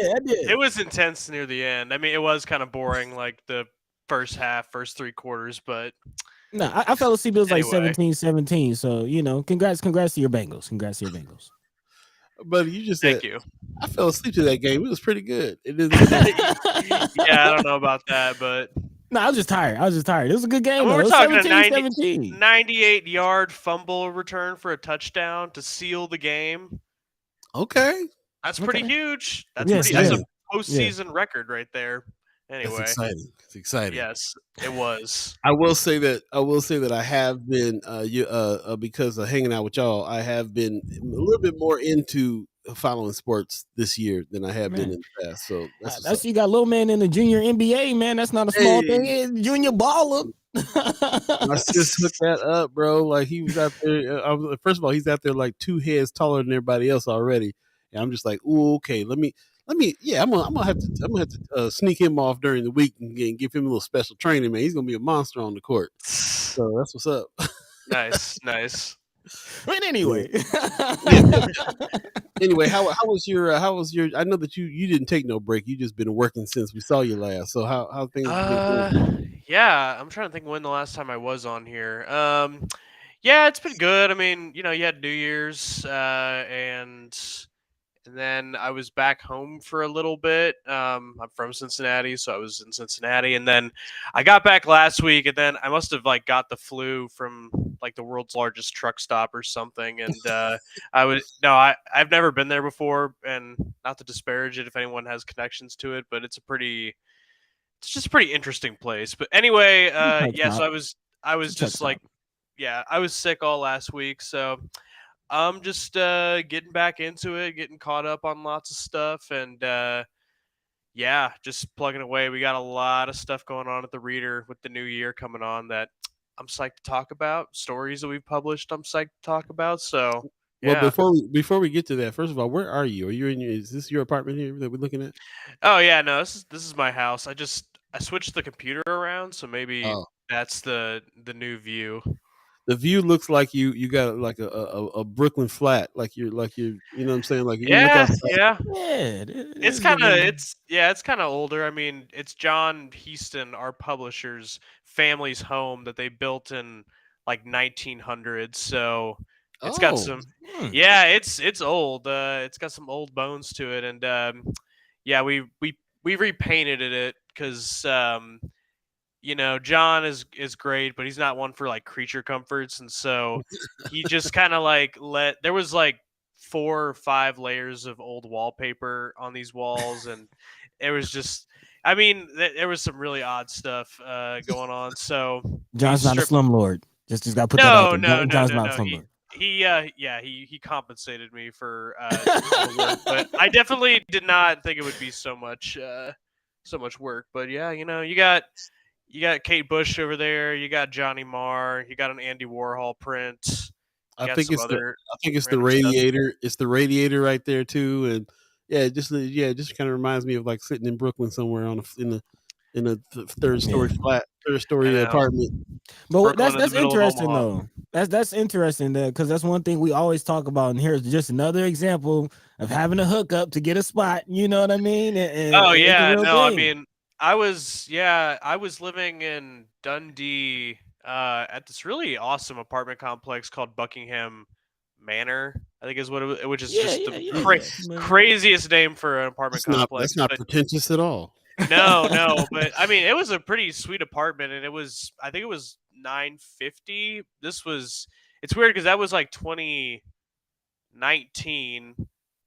It was intense near the end. I mean, it was kind of boring, like the first half, first 3 quarters, but no, I fell asleep. It was like 17-17. So, congrats to your Bengals. Congrats to your Bengals. But you just Thank you. I fell asleep to that game. It was pretty good. It is. Yeah, I don't know about that, but no, I was just tired. It was a good game. We're talking a 98-yard fumble return for a touchdown to seal the game. Okay, that's pretty huge. That's that's a postseason record right there. Anyway, that's exciting. It's exciting. Yes, it was. I will say that I have been because of hanging out with y'all. I have been a little bit more into following sports this year than I have been in the past. So that's you got little man in the junior NBA, man. That's not a small thing. Junior baller. My sis hooked that up, bro. Like he was out there. First of all, he's out there like 2 heads taller than everybody else already, and I'm just like, ooh, okay. Let me. Yeah, I'm gonna have to sneak him off during the week and give him a little special training, man. He's gonna be a monster on the court. So that's what's up. Nice. But anyway, how was your? I know that you didn't take no break. You just been working since we saw you last. So how things? Yeah, I'm trying to think when the last time I was on here. Yeah, it's been good. I mean, you had New Year's, and then I was back home for a little bit. I'm from Cincinnati, so I was in Cincinnati, and then I got back last week, and then I must have got the flu from like the world's largest truck stop or something. And I've never been there before, and not to disparage it if anyone has connections to it, but it's just a pretty interesting place. But anyway, so I was just like, I was sick all last week, so I'm just getting back into it, getting caught up on lots of stuff, and yeah, just plugging away. We got a lot of stuff going on at the Reader with the new year coming on that I'm psyched to talk about. Stories that we've published, I'm psyched to talk about. So Well, yeah. before we get to that, first of all, where are you? Are you in? Is this your apartment here that we're looking at? Oh yeah, no, this is my house. I switched the computer around, so maybe Oh, that's the new view. the view looks like you got like a Brooklyn flat, like you're you know what I'm saying, like you look Yeah, outside. yeah. Yeah, it It's is kind of giving. it's kind of older. I mean, it's John Heaston, our publisher's family's home that they built in like 1900s. So it's got Oh, some, Hmm. yeah, it's old. It's got some old bones to it, and yeah, we repainted it because John is great, but he's not one for like creature comforts, and so he just kind of like let there was like 4 or 5 layers of old wallpaper on these walls, and it was just, I mean, there was some really odd stuff going on. So we John's not a stripped. slumlord. Just got to put that out No, there. no, no, John's no, not a no. slumlord. He compensated me for all the work, but I definitely did not think it would be so much work. But yeah, you got Kate Bush over there. You got Johnny Marr. You got an Andy Warhol print. I You got think some it's the other I think it's the random stuff. radiator. It's the radiator right there too, and yeah, it just kind of reminds me of like sitting in Brooklyn somewhere on a third Yeah. story flat, third I story know. apartment. But Brooklyn in the that's middle of interesting Omaha. though. That's interesting because that's one thing we always talk about, and here's just another example of having a hookup to get a spot. You know what I mean? And Oh it's a yeah, real no, I thing. mean, I was living in Dundee at this really awesome apartment complex called Buckingham Manor, I think is what which is Yeah, just yeah, the yeah, Mm, yeah. Familiar. craziest name for an apartment that's complex. not But pretentious at all. no, no, but I mean, it was a pretty sweet apartment, and I think it was 950. It's weird because that was like 2019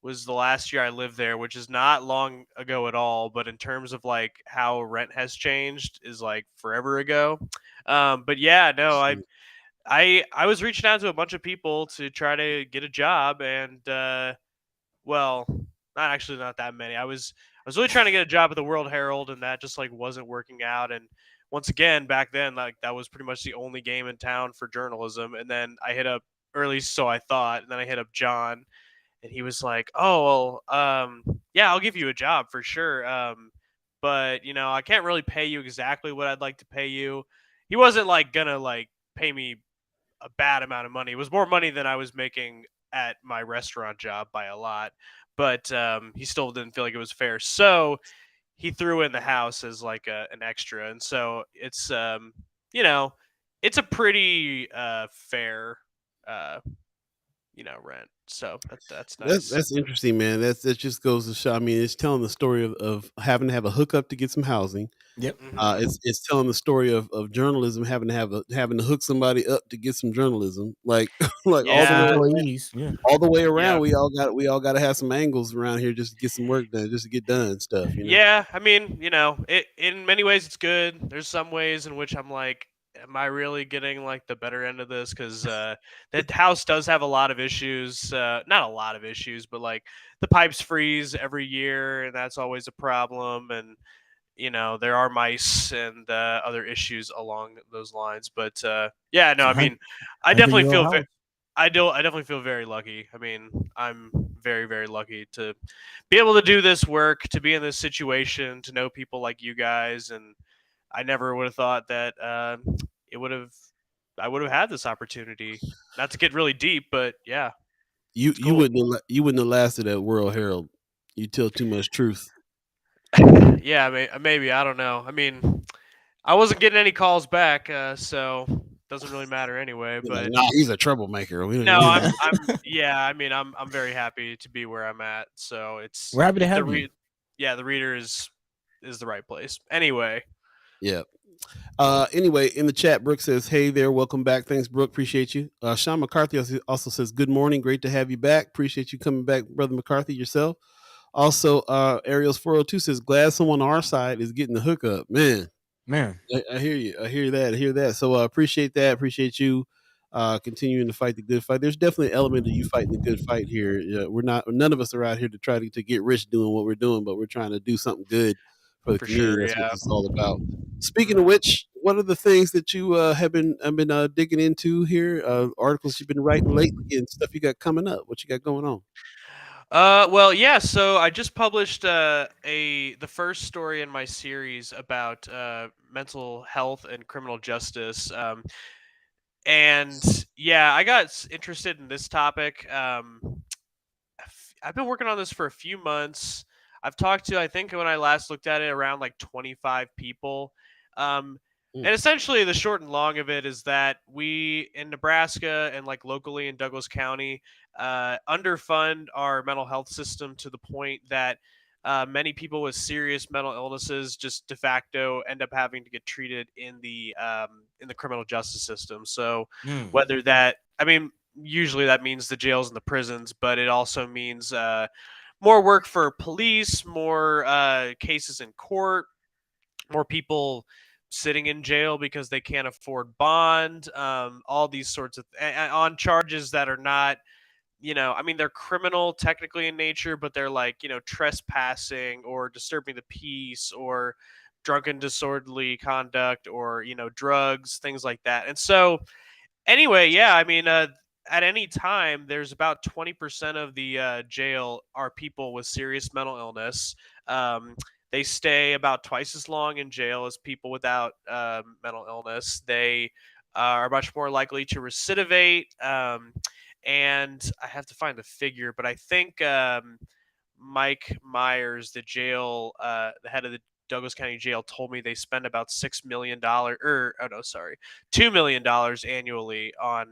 was the last year I lived there, which is not long ago at all. But in terms of like how rent has changed, is like forever ago. But yeah, no, I was reaching out to a bunch of people to try to get a job, and well, not that many. I was really trying to get a job at the World Herald, and that just like wasn't working out. And once again, back then, like that was pretty much the only game in town for journalism. And then I hit up, or at least so I thought, and then I hit up John, and he was like, "Oh, well, yeah, I'll give you a job for sure. But I can't really pay you exactly what I'd like to pay you." He wasn't like gonna like pay me a bad amount of money. It was more money than I was making at my restaurant job by a lot, but he still didn't feel like it was fair. So he threw in the house as like an extra, and so you know, it's a pretty fair uh, rent. So that's nice. That's interesting, man. That just goes to show. I mean, it's telling the story of having to have a hookup to get some housing. Yep. Hmm. It's telling the story of journalism having to hook somebody up to get some journalism. Like like Get some Yeah, employees. Yeah. all the way yeah. around. We all got to have some angles around here just to get some work done, just to get done stuff. Yeah, I mean, it in many ways it's good. There's some ways in which I'm like, am I really getting like the better end of this? Because that house does have a lot of issues. Not a lot of issues, but like the pipes freeze every year, and that's always a problem. And there are mice and other issues along those lines. But yeah, no, It's a I mean, I 100 definitely year old feel house. I definitely feel very lucky. I mean, I'm very, very lucky to be able to do this work, to be in this situation, to know people like you guys, and I never would have thought that it would have I would have had this opportunity. Not to get really deep, but yeah, You it's cool. you wouldn't have lasted at World Herald. You tell too much truth. Yeah, maybe I don't know. I mean, I wasn't getting any calls back, so doesn't really matter anyway. You're like, But nah, he's a troublemaker. no, We don't. yeah. I mean, I'm very happy to be where I'm at. So it's We're happy to it, have you. yeah, the reader is the right place. Anyway, Yeah. Anyway, in the chat, Brooke says, "Hey there, welcome back. Thanks, Brooke. Appreciate you." Sean McCarthy also says, "Good morning. Great to have you back. Appreciate you coming back, brother McCarthy yourself." Also, Ariel's 402 says, "Glad someone on our side is getting the hookup." Man, Man. I hear you. I hear that. I hear that. So appreciate that. Appreciate you. continuing to fight the good fight. There's definitely an element of you fighting the good fight here. We're not, none of us are out here to try to get rich doing what we're doing, but we're trying to do something good for the For community. sure, That's what yeah. this is all about. Speaking of Mhm. which, what are the things that you have been digging into here? Articles you've been writing lately and stuff you got coming up. What you got going on? Well, yeah. So I just published the first story in my series about mental health and criminal justice. And yeah, I got interested in this topic. I've been working on this for a few months. I've talked to, I think when I last looked at it, around like 25 people. Um, Mm. and essentially, the short and long of it is that we in Nebraska and like locally in Douglas County underfund our mental health system to the point that many people with serious mental illnesses just de facto end up having to get treated in the criminal justice system. So Mm. whether that, I mean, usually that means the jails and the prisons, but it also means more work for police, more cases in court, more people sitting in jail because they can't afford bond, all these sorts of on charges that are not, I mean, they're criminal technically in nature, but they're like, trespassing or disturbing the peace or drunken disorderly conduct or, drugs, things like that. And so anyway, yeah, I mean, at any time, there's about 20% of the jail are people with serious mental illness. They stay about twice as long in jail as people without mental illness. They are much more likely to recidivate. And I have to find the figure, but I think Mike Myers, the head of the Douglas County Jail, told me they spend about $6 million, or oh no, sorry, $2 million annually on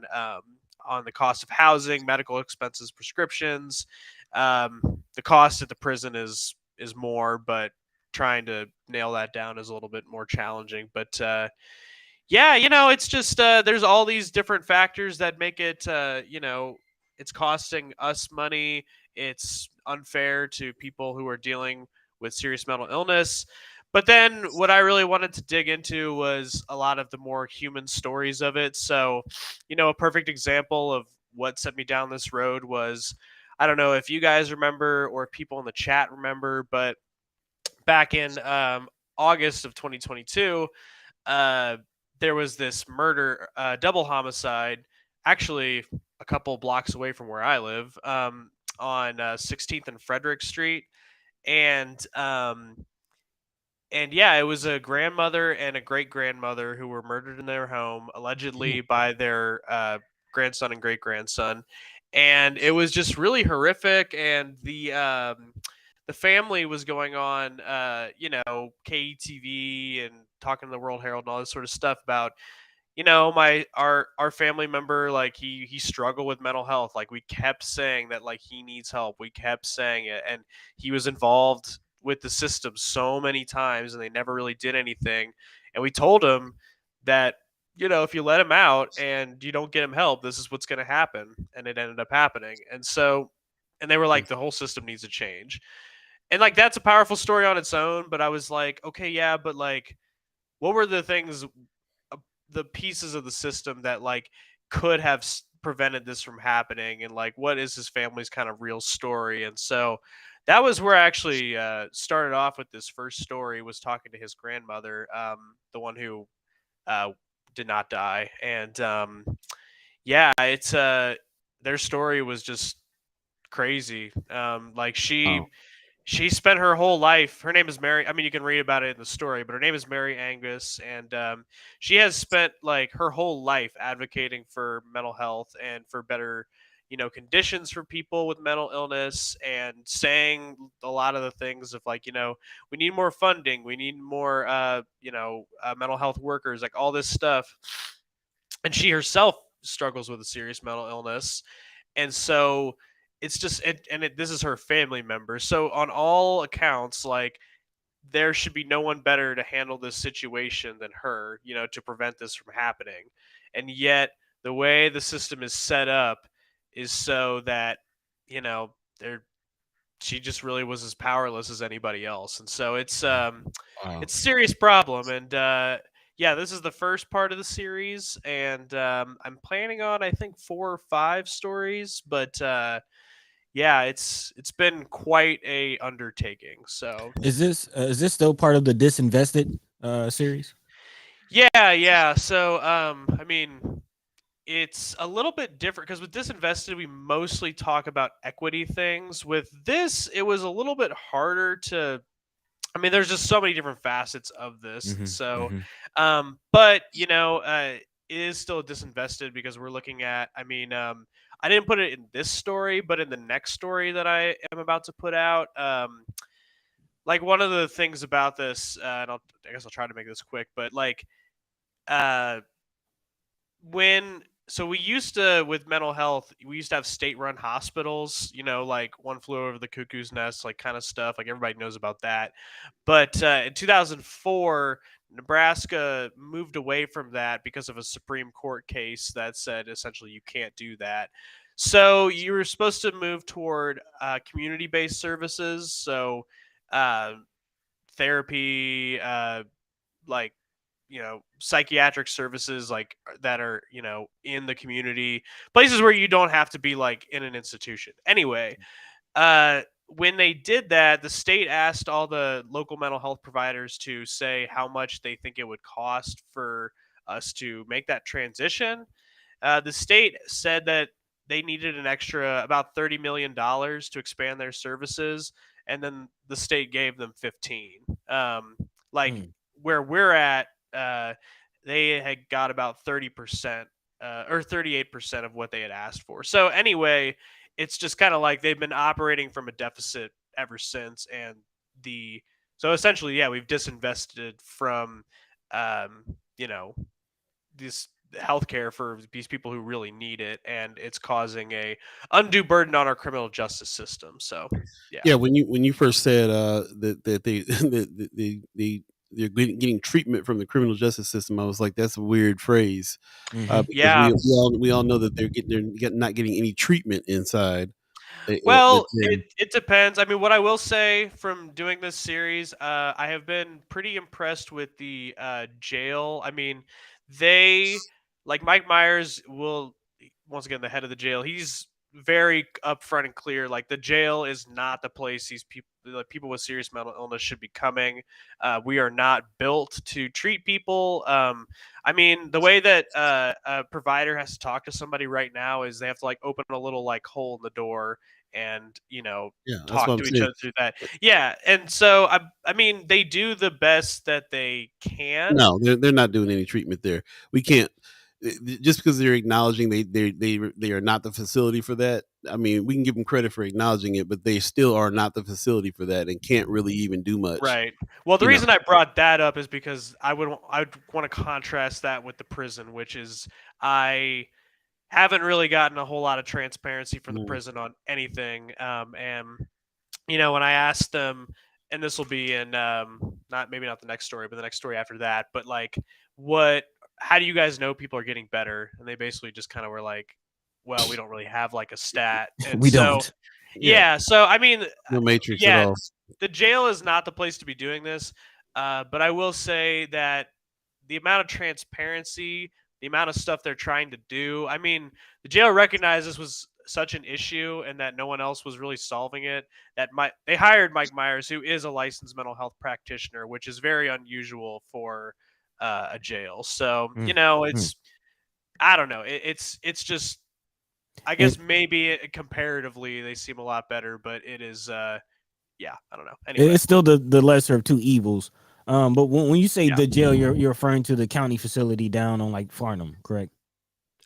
the cost of housing, medical expenses, prescriptions. The cost at the prison is more, but trying to nail that down is a little bit more challenging. But yeah, it's just there's all these different factors that make it, it's costing us money. It's unfair to people who are dealing with serious mental illness. But then what I really wanted to dig into was a lot of the more human stories of it. So, a perfect example of what set me down this road was, I don't know if you guys remember or if people in the chat remember, but back in August of 2022, uh, there was this murder, double homicide, actually a couple blocks away from where I live, on 16th and Frederick Street, and yeah, it was a grandmother and a great grandmother who were murdered in their home, allegedly by their grandson and great grandson, and it was just really horrific. And the family was going on, KETV and talking to the World Herald and all this sort of stuff about, my our family member, like he struggled with mental health. Like we kept saying that like he needs help. We kept saying it, and he was involved with the system so many times, and they never really did anything. And we told him that, if you let him out and you don't get him help, this is what's going to happen. And it ended up happening. And so, and they were like, the whole system needs to change. And like that's a powerful story on its own. But I was like, okay, yeah, but like, what were the things, the pieces of the system that like could have prevented this from happening, and like what is his family's kind of real story? And so that was where I actually started off with this first story, was talking to his grandmother, the one who uh, did not die. And yeah, it's their story was just crazy. Like Wow. she spent her whole life. Her name is Mary. I mean, you can read about it in the story, but her name is Mary Angus, and she has spent like her whole life advocating for mental health and for better, conditions for people with mental illness, and saying a lot of the things of like, we need more funding, we need more, mental health workers, like all this stuff. And she herself struggles with a serious mental illness, and so it's just this is her family member. So on all accounts, like there should be no one better to handle this situation than her, to prevent this from happening. And yet the way the system is set up is so that, there she just really was as powerless as anybody else. And so it's Wow. a serious problem. And yeah, this is the first part of the series, and I'm planning on I think 4 or 5 stories, but yeah, it's been quite a undertaking. So Is this still part of the Disinvested series? yeah. So I mean, it's a little bit different because with Disinvested, we mostly talk about equity things. With this, it was a little bit harder to. I mean, there's just so many different facets of this. Mm-hmm, So, mm-hmm. but it is still disinvested because we're looking at. I mean, I didn't put it in this story, but in the next story that I am about to put out, like one of the things about this, and I guess I'll try to make this quick, but like, uh, when so we used to with mental health we used to have state-run hospitals, like One Flew Over the Cuckoo's Nest, like kind of stuff, like everybody knows about that. But in 2004 Nebraska moved away from that because of a Supreme Court case that said essentially you can't do that. So you were supposed to move toward community-based services, so uh, therapy, like psychiatric services, like that are in the community, places where you don't have to be like in an institution anyway. When they did that, the state asked all the local mental health providers to say how much they think it would cost for us to make that transition. The state said that they needed an extra about $30 million to expand their services, and then the state gave them 15. Like Mm. where we're at, uh, they had got about 30% or 38% of what they had asked for. So anyway, it's just kind of like they've been operating from a deficit ever since, and the so essentially, yeah, we've disinvested from, um, you know, this healthcare for these people who really need it, and it's causing a undue burden on our criminal justice system. So, yeah. Yeah, when you first said that they they're getting treatment from the criminal justice system, I was like, that's a weird phrase, Mm-hmm. because Yeah. we all know that they're not getting any treatment inside. Well, That's it depends. I mean, what I will say from doing this series, I have been pretty impressed with the jail. I mean, they like Mike Myers will once again the head of the jail. He's very upfront and clear. Like the jail is not the place these people, like people with serious mental illness, should be coming. We are not built to treat people. I mean, the way that a provider has to talk to somebody right now is they have to like open a little like hole in the door and yeah, that's what talk I'm to each saying. other through that. Yeah, and so I mean they do the best that they can. No, they're not doing any treatment there. We can't just because they're acknowledging they are not the facility for that. I mean, we can give them credit for acknowledging it, but they still are not the facility for that and can't really even do much. Right. Well, the You know. reason I brought that up is because I would want to contrast that with the prison, which is I haven't really gotten a whole lot of transparency from the Mm. prison on anything. And when I asked them, and this will be in not maybe not the next story, but the next story after that, but like, what? How do you guys know people are getting better? And they basically just kind of were like, well, we don't really have like a stat, and We so don't. Yeah, yeah. So I mean, no matrix at yeah, all. the jail is not the place to be doing this. But I will say that the amount of transparency, the amount of stuff they're trying to do. I mean, the jail recognized this was such an issue and that no one else was really solving it. They hired Mike Myers, who is a licensed mental health practitioner, which is very unusual for a jail. So Mm. Mm. it's I don't know. It's just I And guess maybe comparatively they seem a lot better, but it is yeah, I don't know. Anyway, it's still the lesser of two evils. But when you say yeah. the jail, you're referring to the county facility down on like Farnham, correct?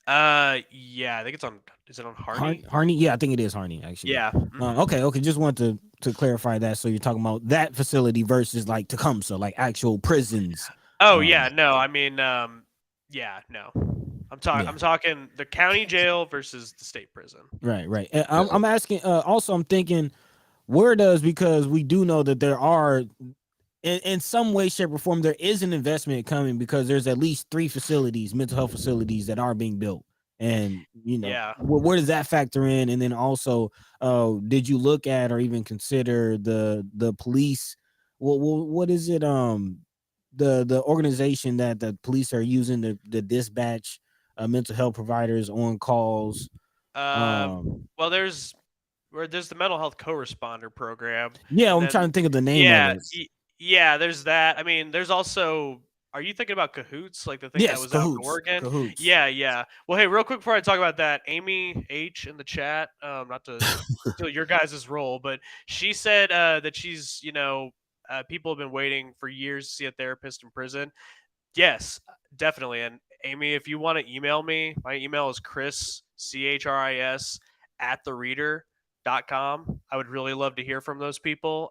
Yeah, I think it's on. Is it on Harney? Harney, yeah, I think it is Harney actually. Yeah. Okay, just wanted to clarify that. So you're talking about that facility versus like Tecumseh, like actual prisons. Oh Um, yeah, no, I mean, yeah, no. yeah, I'm talking the county jail versus the state prison. right. And I'm asking. Also, I'm thinking, where does, because we do know that there are in some way, shape, or form, there is an investment coming because there's at least 3 facilities, mental health facilities, that are being built. And Yeah. where does that factor in? And then also, did you look at or even consider the police? What is it? the organization that the police are using to dispatch mental health providers on calls. Well, there's the mental health co-responder program, Yeah, and I'm trying then to think of the name of yeah, it. yeah, there's that. I mean, there's also. Are you thinking about Cahoots, like the thing that Yes, was out in cahoots, Oregon? cahoots. Yeah, yeah. Well, hey, real quick before I talk about that, Amy H in the chat, not to steal your guys' role, but she said that she's, people have been waiting for years to see a therapist in prison. Yes, definitely. And Amy, if you want to email me, my email is Chris at thereader.com. I would really love to hear from those people.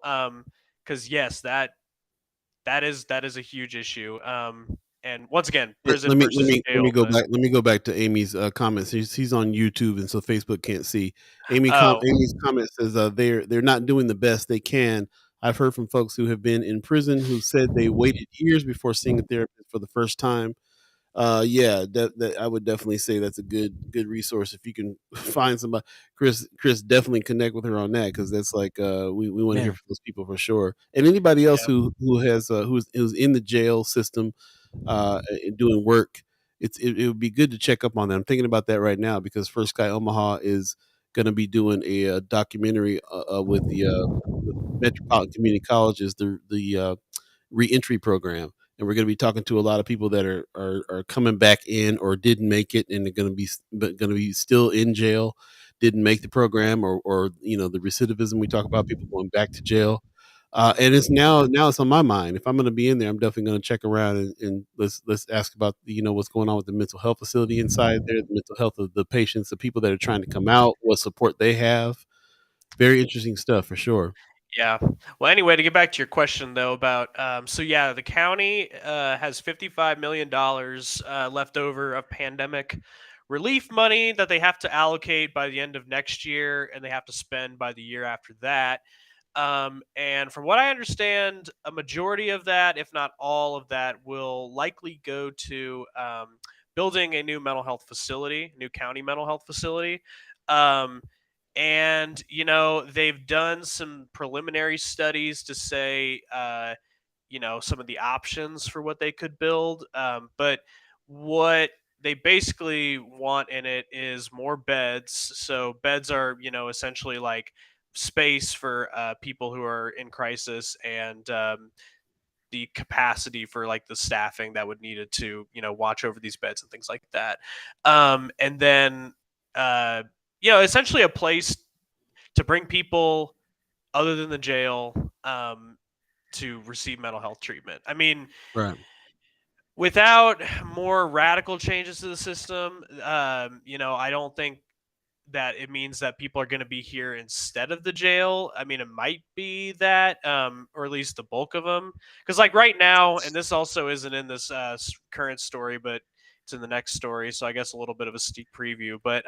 Because yes, that is a huge issue. And once again, Yeah, prison versus let me jail. go But back. Let me go back to Amy's comments. He's on YouTube, and so Facebook can't see. oh, Amy's comment says they're not doing the best they can. I've heard from folks who have been in prison who said they waited years before seeing a therapist for the first time. Yeah, that I would definitely say that's a good resource if you can find somebody. Chris, definitely connect with her on that, because that's like we want to hear Yeah. from those people for sure. And anybody else yeah, who has who's in the jail system doing work, it would be good to check up on them. I'm thinking about that right now because First Sky Omaha is going to be doing a documentary with Metropolitan Community Colleges, the reentry program, and we're going to be talking to a lot of people that are coming back in or didn't make it, and they're going to be still in jail, didn't make the program, or the recidivism we talk about, people going back to jail. And it's now it's on my mind. If I'm going to be in there, I'm definitely going to check around and let's ask about what's going on with the mental health facility inside there, the mental health of the patients, the people that are trying to come out, what support they have. Very interesting stuff for sure. yeah. Well, anyway, to get back to your question though about so yeah, the county has $55 million left over of pandemic relief money that they have to allocate by the end of next year, and they have to spend by the year after that. And from what I understand, a majority of that, if not all of that, will likely go to building a new mental health facility, new county mental health facility. Um, and they've done some preliminary studies to say some of the options for what they could build, but what they basically want in it is more beds. So beds are essentially like space for people who are in crisis, and the capacity for like the staffing that would needed to watch over these beds and things like that. And then uh, essentially a place to bring people other than the jail to receive mental health treatment. I mean, Right. without more radical changes to the system, I don't think that it means that people are going to be here instead of the jail. I mean, it might be that, or at least the bulk of them. Because, like, right now, and this also isn't in this current story, but it's in the next story. So I guess a little bit of a sneak preview. But,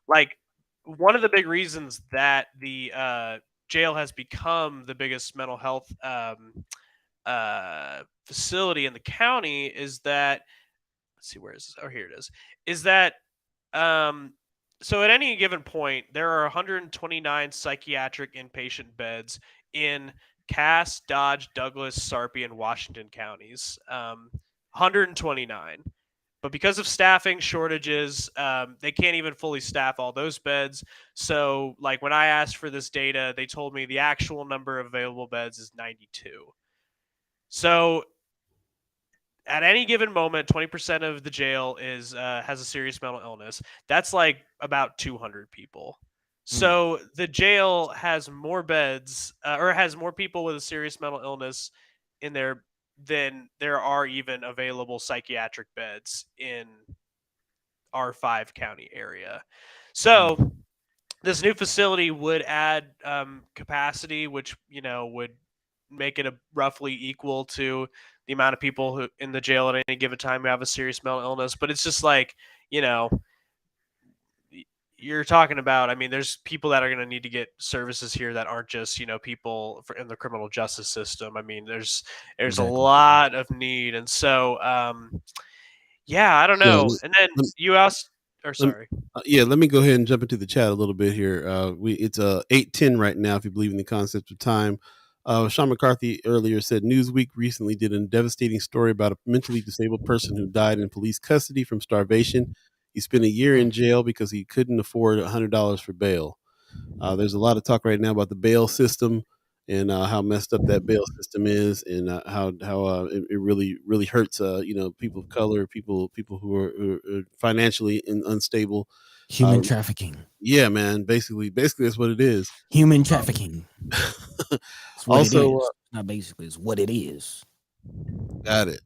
like, one of the big reasons that the jail has become the biggest mental health facility in the county is that, let's see, where is this? Oh, here it is that um, so at any given point, there are 129 psychiatric inpatient beds in Cass, Dodge, Douglas, Sarpy, and Washington counties. 129. But because of staffing shortages, they can't even fully staff all those beds. So, like, when I asked for this data, they told me the actual number of available beds is 92. So at any given moment, 20% of the jail is has a serious mental illness. That's like about 200 people. So the jail has more beds, or has more people with a serious mental illness in there than there are even available psychiatric beds in our 5 county area. So this new facility would add capacity, which would make it roughly equal to the amount of people who in the jail at any given time who have a serious mental illness. But it's just like you're talking about. I mean, there's people that are going to need to get services here that aren't just people in the criminal justice system. I mean, there's a Exactly. lot of need, and so yeah, I don't Yeah. know. And then you asked, or Lem sorry. Yeah, let me go ahead and jump into the chat a little bit here. It's 8:10 right now, if you believe in the concept of time. Sean McCarthy earlier said Newsweek recently did a devastating story about a mentally disabled person who died in police custody from starvation. He spent a year in jail because he couldn't afford $100 for bail. There's a lot of talk right now about the bail system and how messed up that bail system is, and how it really hurts people of color, people who are financially unstable. Human trafficking. Yeah, man. Basically, that's what it is. Human trafficking. It's what Also, it is. Not basically, it's what it is. got it.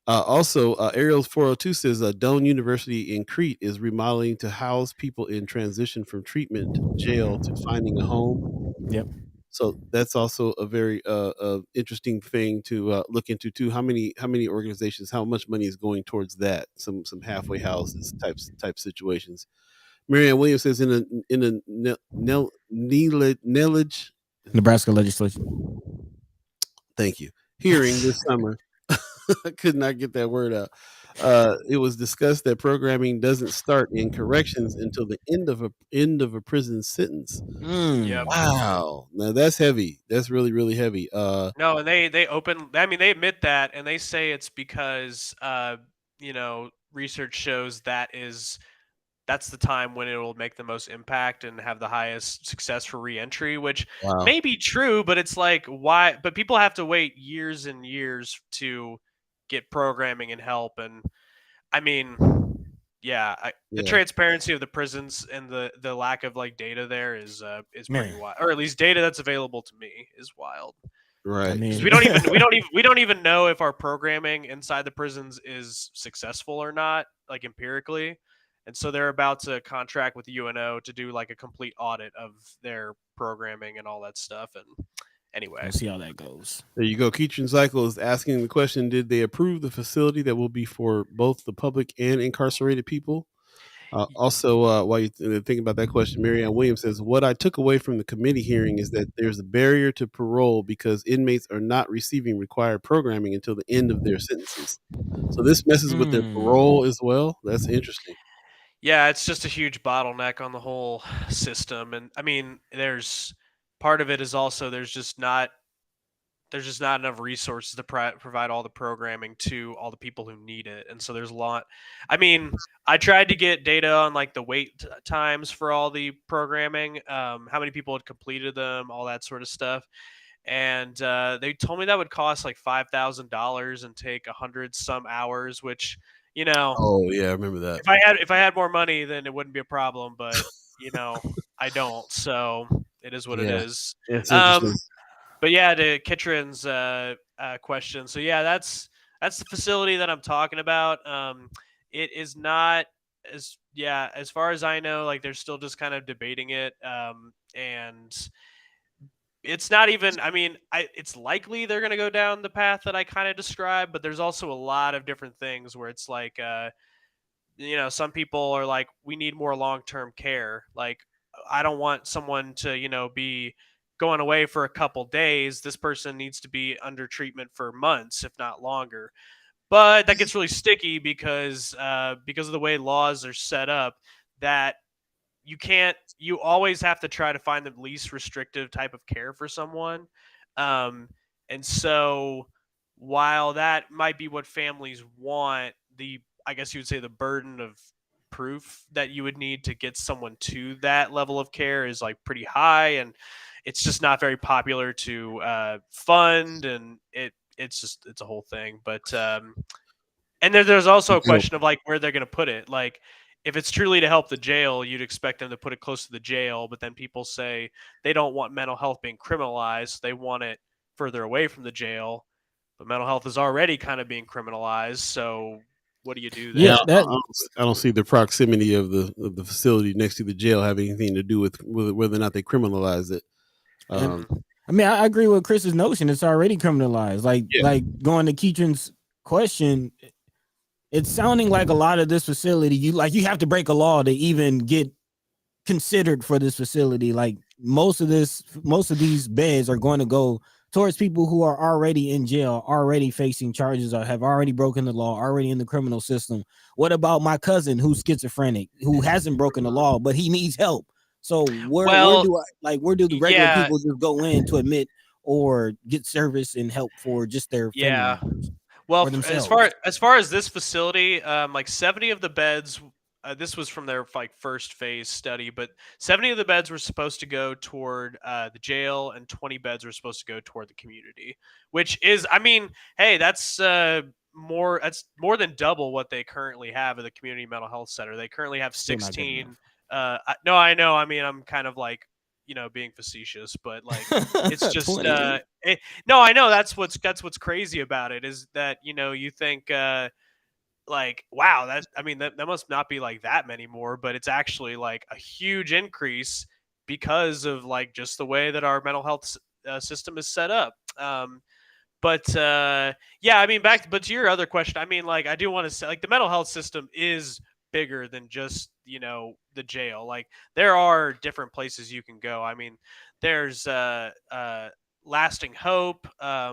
Also, Ariel's 402 says Doane University in Crete is remodeling to house people in transition from treatment jail to finding a home. Yep. So that's also a very interesting thing to look into too. How many organizations? How much money is going towards that? Some halfway houses type situations. Marianne Williams says in a Nellage, Nebraska legislation. Thank you. Hearing this summer, I could not get that word out. It was discussed that programming doesn't start in corrections until the end of a prison sentence. Yep. Wow, now that's heavy. That's really heavy. No, and they open. I mean, they admit that, and they say it's because research shows that's the time when it will make the most impact and have the highest success for reentry, which may be true, but it's like, why? But people have to wait years and years to get programming and help. And I mean, the transparency of the prisons and the lack of like data there is pretty wild, or at least data that's available to me is wild. Right. I mean, we don't even know if our programming inside the prisons is successful or not, like empirically. And so they're about to contract with the UNO to do like a complete audit of their programming and all that stuff. And anyway, we'll see how that goes. There you go. Keatron Cycle is asking the question: did they approve the facility that will be for both the public and incarcerated people? Also, while you think about that question, Marianne Williams says, what I took away from the committee hearing is that there's a barrier to parole because inmates are not receiving required programming until the end of their sentences. So this messes with their parole as well. That's interesting. Yeah, it's just a huge bottleneck on the whole system. And I mean, there's part of it is also there's just not enough resources to provide all the programming to all the people who need it. And so there's a lot. I mean, I tried to get data on like the wait times for all the programming, how many people had completed them, all that sort of stuff. And they told me that would cost like $5,000 and take 100 some hours, which, oh yeah, I remember that. If I had more money, then it wouldn't be a problem, but I don't, so it is what it is. It's interesting. But yeah, to Kitron's question, so yeah, that's the facility that I'm talking about. It is not as far as I know, like they're still just kind of debating it, and it's not even. I mean, it's likely they're going to go down the path that I kind of described, but there's also a lot of different things where it's like, some people are like, we need more long-term care. Like, I don't want someone to, be going away for a couple days. This person needs to be under treatment for months, if not longer. But that gets really sticky because of the way laws are set up, that you always have to try to find the least restrictive type of care for someone. And so while that might be what families want, I guess you would say the burden of proof that you would need to get someone to that level of care is like pretty high, and it's just not very popular to fund, and it's a whole thing. But and there's also a question of like where they're going to put it. Like, if it's truly to help the jail, you'd expect them to put it close to the jail, but then people say they don't want mental health being criminalized. They want it further away from the jail, but mental health is already kind of being criminalized. So what do you do there? Yeah, I don't see the proximity of the facility next to the jail having anything to do with whether or not they criminalize it. I mean, I agree with Chris's notion. It's already criminalized. Like going to Keatron's question, it's sounding like a lot of this facility, you have to break a law to even get considered for this facility. Like most of these beds are going to go towards people who are already in jail, already facing charges, or have already broken the law, already in the criminal system. What about my cousin who's schizophrenic, who hasn't broken the law, but he needs help? So where do the regular people just go in to admit, or get service and help for just their family members. Well, themselves. as far as this facility, like 70 of the beds, this was from their like first phase study, but 70 of the beds were supposed to go toward the jail, and 20 beds were supposed to go toward the community. Which is, I mean, hey, that's more than double what they currently have at the community mental health center. They currently have 16. No, I know. I mean, I'm kind of like, being facetious, but like it's just no, I know that's what's crazy about it is that you think like, wow, that must not be like that many more, but it's actually like a huge increase because of like just the way that our mental health system is set up. But yeah, I mean, but to your other question, I mean, like, I do want to say, like, the mental health system is bigger than just the jail. Like, there are different places you can go. I mean, there's Lasting Hope,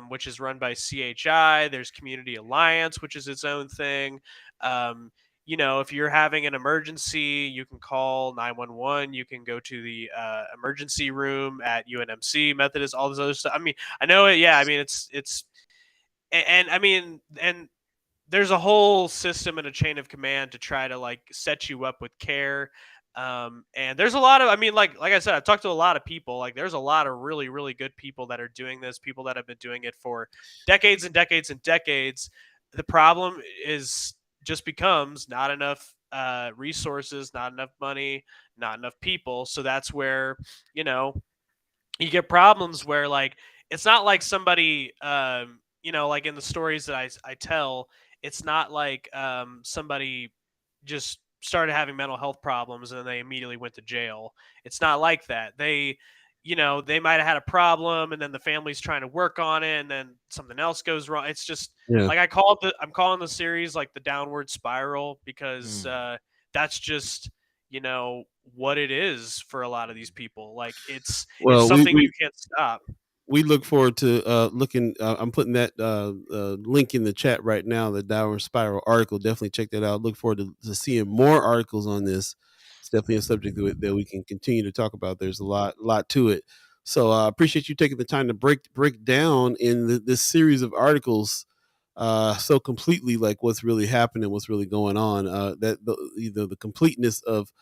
which is run by CHI. There's Community Alliance, which is its own thing. If you're having an emergency, you can call 911. You can go to the emergency room at UNMC, Methodist, all this other stuff. I mean, I know it. Yeah, I mean, and I mean, and there's a whole system and a chain of command to try to like set you up with care. And there's a lot of, I mean, like I said, I've talked to a lot of people. Like, there's a lot of really, really good people that are doing this. People that have been doing it for decades and decades and decades. The problem is just becomes not enough resources, not enough money, not enough people. So that's where you get problems where, like, it's not like somebody like in the stories that I tell, it's not like somebody just started having mental health problems and then they immediately went to jail. It's not like that. They might have had a problem and then the family's trying to work on it and then something else goes wrong. It's just like I'm calling the series like the downward spiral because that's just what it is for a lot of these people. Like, it's something you can't stop. We look forward to looking. I'm putting that link in the chat right now. The Downward Spiral article. Definitely check that out. Look forward to seeing more articles on this. It's definitely a subject that we can continue to talk about. There's a lot to it. So I appreciate you taking the time to break down in this series of articles so completely, like what's really happening, what's really going on. That the completeness of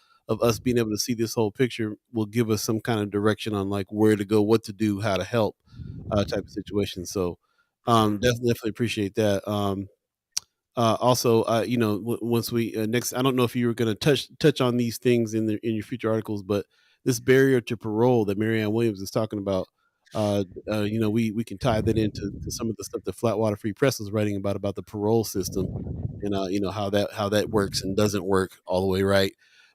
us being able to see this whole picture will give us some kind of direction on like where to go, what to do, how to help, type of situation. So definitely appreciate that. Also, once we next, I don't know if you were going to touch on these things in your future articles, but this barrier to parole that Marianne Williams is talking about, we can tie that into some of the stuff that Flatwater Free Press was writing about the parole system, and how that works and doesn't work all the way right.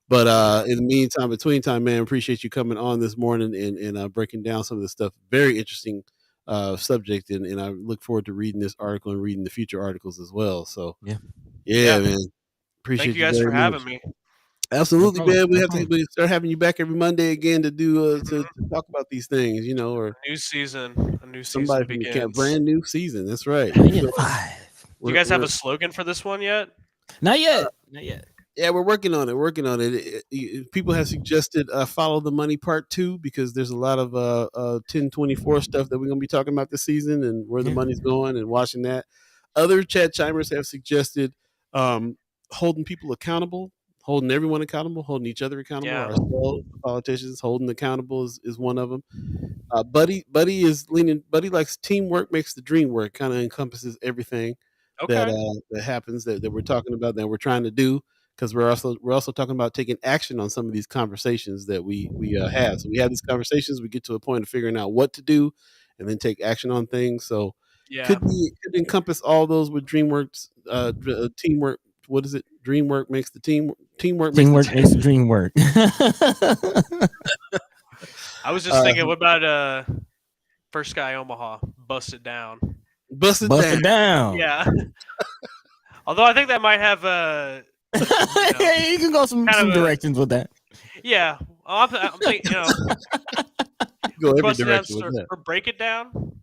But in the meantime, between time, man, appreciate you coming on this morning and breaking down some of this stuff. Very interesting subject, and I look forward to reading this article and reading the future articles as well. So yeah, man, appreciate Thank you guys for having me. Absolutely, man. We have to start having you back every Monday again to do to talk about these things, or a new season begins. Brand new season. That's right. Do you guys have a slogan for this one yet? Not yet. Yeah, we're working on it. People have suggested Follow the Money Part 2 because there's a lot of 1024 stuff that we're going to be talking about this season and where the money's going and watching that. Other chat chimers have suggested holding people accountable, holding everyone accountable, holding each other accountable. Ourselves, the politicians, holding accountable is one of them. Buddy is leaning. Buddy likes teamwork makes the dream work. Kind of encompasses everything that happens that we're talking about, that we're trying to do. Because we're also talking about taking action on some of these conversations that we have. So we have these conversations, we get to a point of figuring out what to do, and then take action on things. So could encompass all those with DreamWorks teamwork. What is it? Dreamwork makes the teamwork makes the dream work. I was just thinking, what about for Sky Omaha? Bust it down. Bust it down. Yeah. Although I think that might have you can go some directions with that. Yeah, I'm thinking, go every direction with that. Or break it down.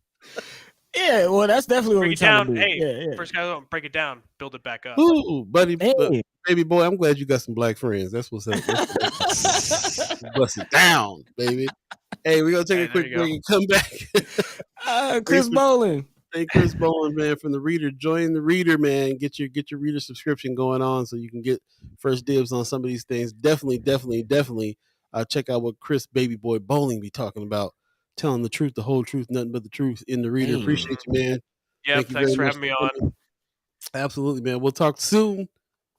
Yeah, well, that's definitely what we're trying to do. Hey, first guy, break it down, build it back up. Ooh, buddy, baby boy, I'm glad you got some black friends. That's what's up. Bust it down, baby. Hey, we're gonna take a quick break and come back. Chris Bowling. Hey, Chris Bowling, man, from the Reader. Join the Reader, man. Get your Reader subscription going on so you can get first dibs on some of these things. Definitely. Check out what Chris Baby Boy Bowling be talking about. Telling the truth, the whole truth, nothing but the truth in the Reader. Hey. Appreciate you, man. Yep, Thank you thanks very for much having me on. Absolutely, man. We'll talk soon.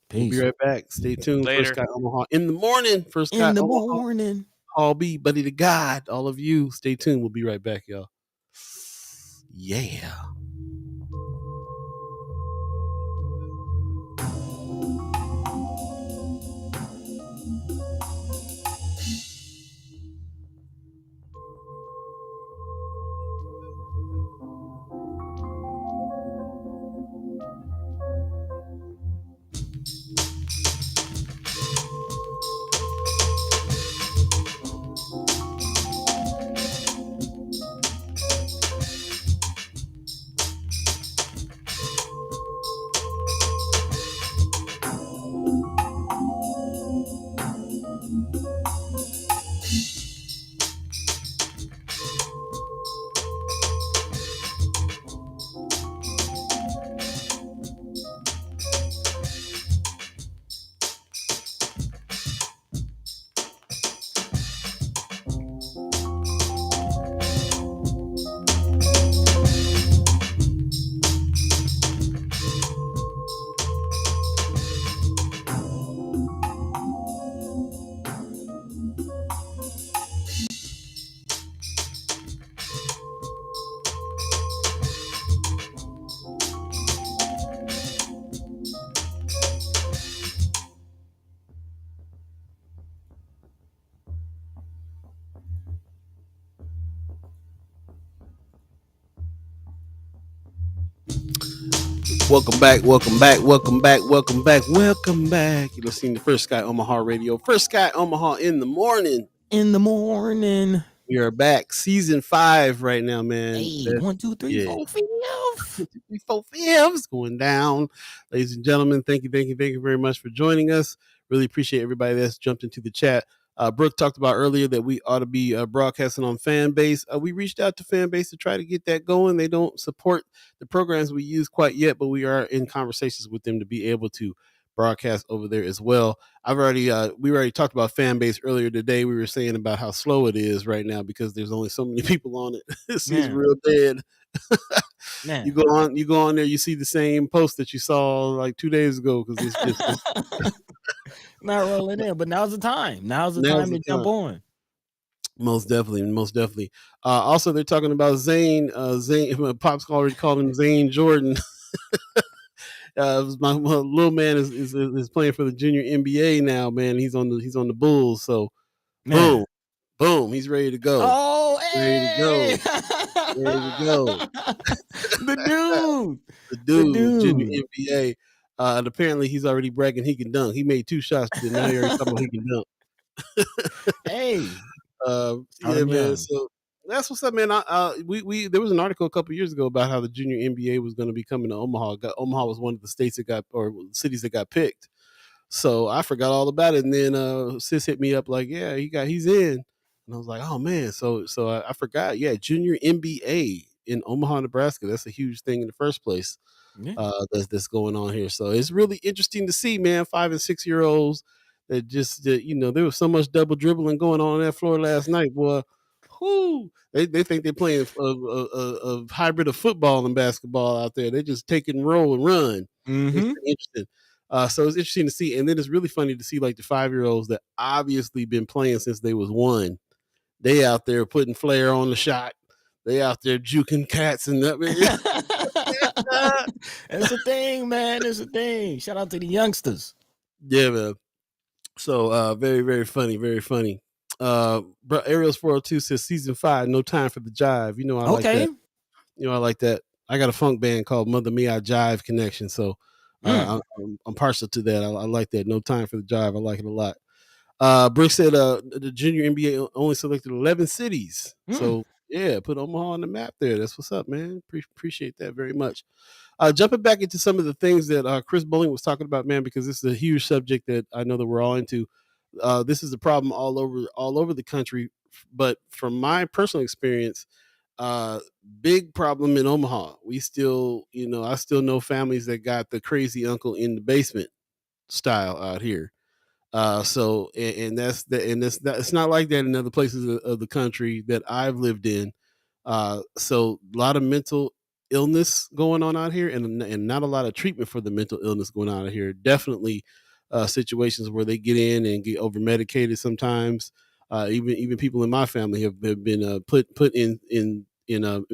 Peace. We'll be right back. Stay tuned. Later. For Sky Omaha in the morning. For Sky in the Omaha. morning. Hall B, buddy to God. All of you, stay tuned. We'll be right back, y'all. Yeah. Welcome back. You're listening to First Sky Omaha Radio. First Sky Omaha in the morning. We are back. Season 5 right now, man. Hey, 1, 2, 3, 4, 5. 4 fifths going down. Ladies and gentlemen, thank you very much for joining us. Really appreciate everybody that's jumped into the chat. Brooke talked about earlier that we ought to be broadcasting on Fanbase. We reached out to Fanbase to try to get that going. They don't support the programs we use quite yet, but we are in conversations with them to be able to broadcast over there as well. We already talked about Fanbase earlier today. We were saying about how slow it is right now because there's only so many people on it. It seems real dead. You go on there, you see the same post that you saw like 2 days ago because it's just not rolling in. But now's the time. Now's the time to jump on. Most definitely. Also, they're talking about Zane. Pop's already called him Zane Jordan. My little man is playing for the junior NBA now. Man, he's on the Bulls. So, boom, he's ready to go. Oh, hey! Ready to go. The dude, junior NBA. And apparently, he's already bragging he can dunk. He made 2 shots, and now you're talking about he can dunk. Hey, yeah, man. So that's what's up, man. We there was an article a couple years ago about how the junior NBA was going to be coming to Omaha. Omaha was one of the states that got or cities that got picked. So I forgot all about it, and then Sis hit me up like, "Yeah, he's in," and I was like, "Oh man!" So I forgot. Yeah, junior NBA in Omaha, Nebraska. That's a huge thing in the first place. Yeah. That's going on here. So it's really interesting to see, man. 5 and 6 year olds that just there was so much double dribbling going on that floor last night, boy. They think they're playing a hybrid of football and basketball out there. They just take it and roll and run. It's interesting. So it's interesting to see, and then it's really funny to see like the 5-year-olds that obviously been playing since they was 1. They out there putting flair on the shot. They out there juking cats and that. It's a thing, man. It's a thing. Shout out to the youngsters. Yeah, man. So very, very funny, very funny. Ariel's 402 says season 5, no time for the jive. I like that. I like that. I got a funk band called Mother Mia Jive Connection, so I'm partial to that. I like that. No time for the jive. I like it a lot. Brooke said the junior NBA only selected 11 cities. So yeah, put Omaha on the map there. That's what's up, man. Appreciate that very much. Jumping back into some of the things that Chris Bowling was talking about, man, because this is a huge subject that I know that we're all into. This is a problem all over the country. But from my personal experience, Big problem in Omaha. We still, I still know families that got the crazy uncle in the basement style out here. So and that's the and it's not like that in other places of the country that I've lived in. So a lot of mental illness going on out here, and not a lot of treatment for the mental illness going on out here. Definitely situations where they get in and get over medicated sometimes. Even people in my family have been put in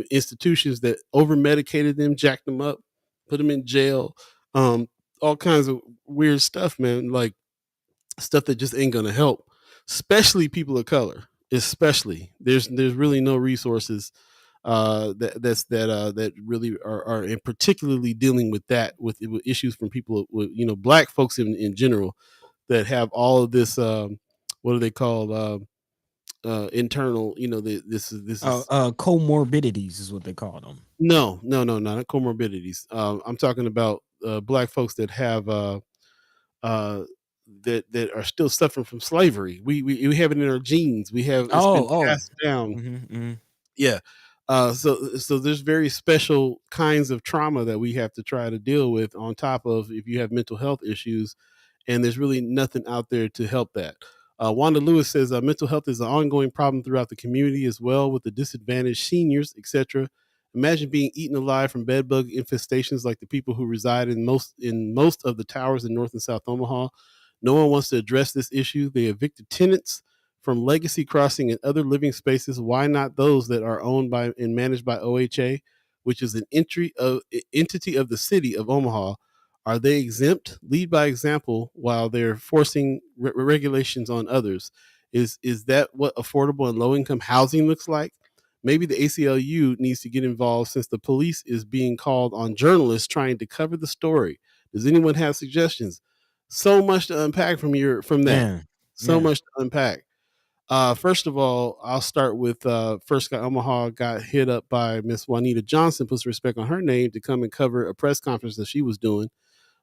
institutions that over medicated them, jacked them up, put them in jail. All kinds of weird stuff, man. Like stuff that just ain't gonna help, especially people of color. Especially there's really no resources that really are in particularly dealing with that with issues from people with black folks in general that have all of this what are they called internal this is Comorbidities is what they call them. no not comorbidities. I'm talking about black folks that have uh, that are still suffering from slavery. We have it in our genes. We have it's been passed down. Mm-hmm. Yeah. So there's very special kinds of trauma that we have to try to deal with on top of if you have mental health issues, and there's really nothing out there to help that. Wanda Lewis says mental health is an ongoing problem throughout the community as well, with the disadvantaged seniors, etc. Imagine being eaten alive from bed bug infestations like the people who reside in most of the towers in North and South Omaha. No one wants to address this issue. They evicted tenants from Legacy Crossing and other living spaces. Why not those that are owned by and managed by OHA, which is an entity of the city of Omaha? Are they exempt? Lead by example while they're forcing regulations on others. Is that what affordable and low income housing looks like? Maybe the ACLU needs to get involved since the police is being called on journalists trying to cover the story. Does anyone have suggestions? So much to unpack from that. Man, So much to unpack. First of all, I'll start with first Sky Omaha got hit up by Miss Juanita Johnson, puts respect on her name, to come and cover a press conference that she was doing.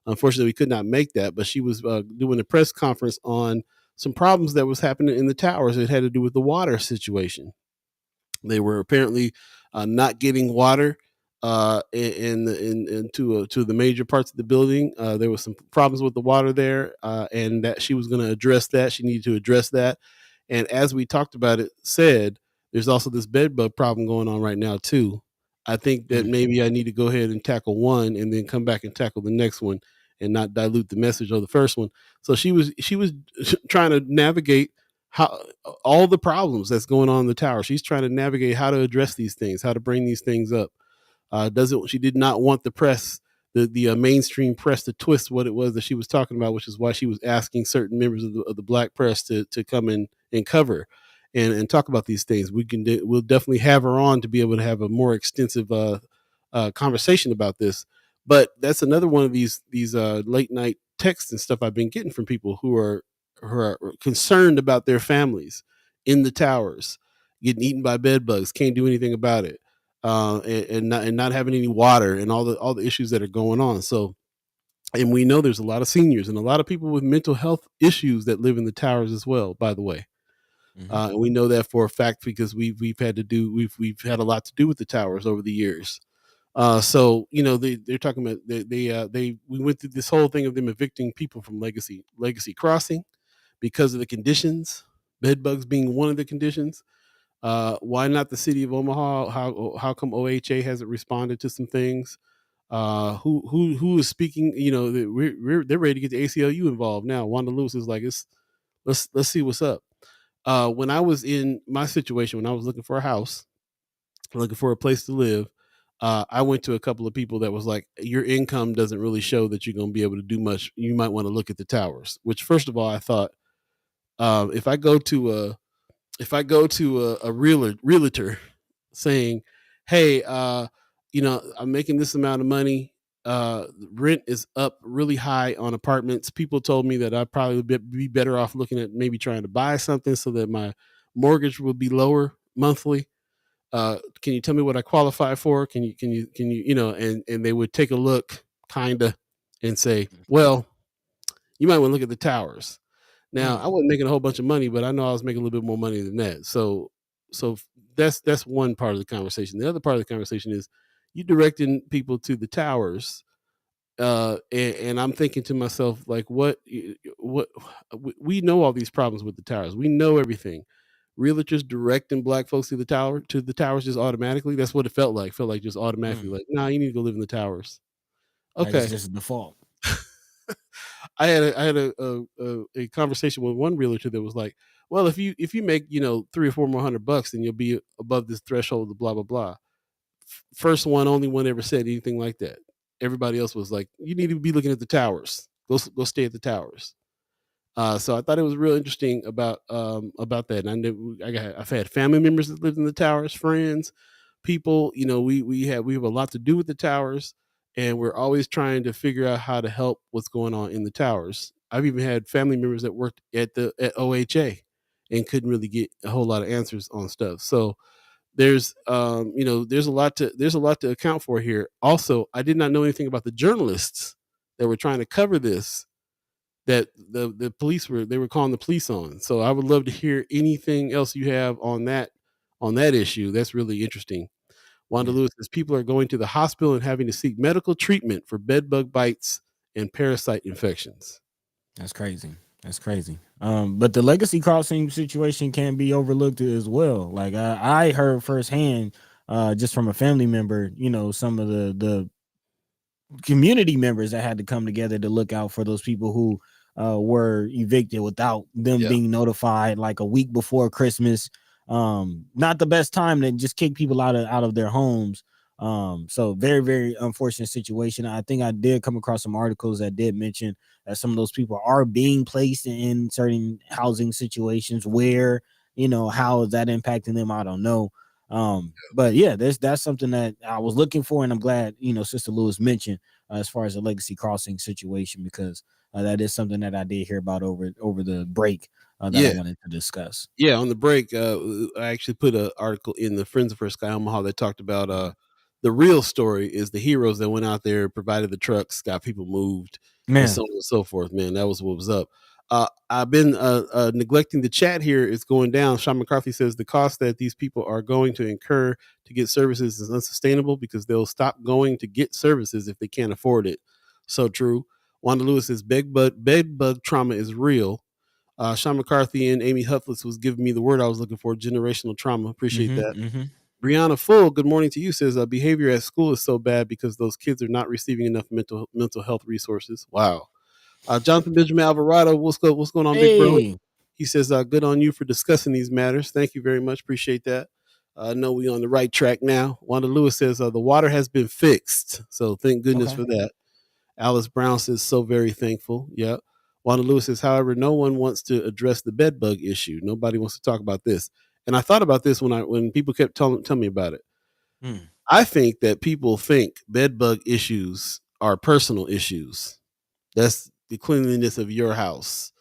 Unfortunately, we could not make that, but she was doing a press conference on some problems that was happening in the towers. It had to do with the water situation. They were apparently not getting water to the major parts of the building. There was some problems with the water there, and that she was going to address that. She needed to address that. And as we talked about it, there's also this bed bug problem going on right now too. I think that maybe I need to go ahead and tackle one and then come back and tackle the next one and not dilute the message of the first one. So she was trying to navigate how all the problems that's going on in the tower. She's trying to navigate how to address these things, how to bring these things up. Doesn't She did not want the press, the mainstream press, to twist what it was that she was talking about, which is why she was asking certain members of the black press to come in and cover and talk about these things. We'll definitely have her on to be able to have a more extensive conversation about this. But that's another one of these late night texts and stuff I've been getting from people who are concerned about their families in the towers getting eaten by bed bugs, can't do anything about it, and not having any water and all the issues that are going on. So, and we know there's a lot of seniors and a lot of people with mental health issues that live in the towers as well, by the way. And we know that for a fact because we've had a lot to do with the towers over the years. So they're talking about we went through this whole thing of them evicting people from Legacy Crossing because of the conditions, bed bugs being one of the conditions. Why not the city of Omaha? How come OHA hasn't responded to some things? Who is speaking? They're ready to get the ACLU involved now. Wanda Lewis is like, let's see what's up. When I was in my situation, when I was looking for a house, looking for a place to live, I went to a couple of people that was like, your income doesn't really show that you're going to be able to do much. You might want to look at the towers. Which, first of all, I thought, if I go to a realtor saying, hey, I'm making this amount of money, rent is up really high on apartments. People told me that I'd probably be better off looking at maybe trying to buy something so that my mortgage would be lower monthly. Can you tell me what I qualify for? Can you and they would take a look kinda and say, well, you might want to look at the towers. Now, I wasn't making a whole bunch of money, but I know I was making a little bit more money than that. So so that's one part of the conversation. The other part of the conversation is you directing people to the towers, and I'm thinking to myself, like, what we know all these problems with the towers. We know everything. Realtors directing black folks to the towers just automatically. That's what it felt like. Felt like just automatically, like, nah, you need to go live in the towers. Like it's Okay. just a default. I had a conversation with one realtor that was like, well, if you make $300 or $400, then you'll be above this threshold of blah blah blah. First one, only one ever said anything like that. Everybody else was like, you need to be looking at the towers. Go stay at the towers. So I thought it was real interesting about that. And I've had family members that lived in the towers, friends, people. We have a lot to do with the towers, and we're always trying to figure out how to help what's going on in the towers. I've even had family members that worked at OHA and couldn't really get a whole lot of answers on stuff. So there's a lot to account for here. Also, I did not know anything about the journalists that were trying to cover this, that the police were calling the police on. So I would love to hear anything else you have on that issue. That's really interesting. Wanda Yeah, Lewis says people are going to the hospital and having to seek medical treatment for bed bug bites and parasite infections. that's crazy. That's crazy. But the legacy crossing situation can be overlooked as well. Like I heard firsthand, just from a family member, some of the community members that had to come together to look out for those people who were evicted without them Yeah. being notified, like a week before Christmas. Not the best time to just kick people out of their homes. So very, very unfortunate situation. I think I did come across some articles that did mention that some of those people are being placed in certain housing situations where, how is that impacting them? I don't know. But yeah, that's something that I was looking for, and I'm glad Sister Lewis mentioned as far as the legacy crossing situation, because that is something that I did hear about over the break that I Yeah. wanted to discuss. Yeah, on the break, I actually put an article in the Friends of Sky Omaha that talked about the real story is the heroes that went out there, provided the trucks, got people moved, and so Man, on and so forth. Man, that was what was up. I've been neglecting the chat here. It's going down. Sean McCarthy says the cost that these people are going to incur to get services is unsustainable because they'll stop going to get services if they can't afford it. So true. Wanda Lewis says bed bug trauma is real. Sean McCarthy and Amy Huffless was giving me the word I was looking for, generational trauma. Appreciate that. Brianna Full, good morning to you, says behavior at school is so bad because those kids are not receiving enough mental health resources. Wow. Jonathan Benjamin Alvarado, what's going on, big bro? hey, He says, good on you for discussing these matters. Thank you very much. Appreciate that. I know we on the right track now. Wanda Lewis says the water has been fixed. So thank goodness okay. for that. Alice Brown says, so very thankful. Yep. Wanda Lewis says, however, no one wants to address the bed bug issue. Nobody wants to talk about this. And I thought about this when people kept telling me about it. Hmm. I think that people think bed bug issues are personal issues. That's the cleanliness of your house.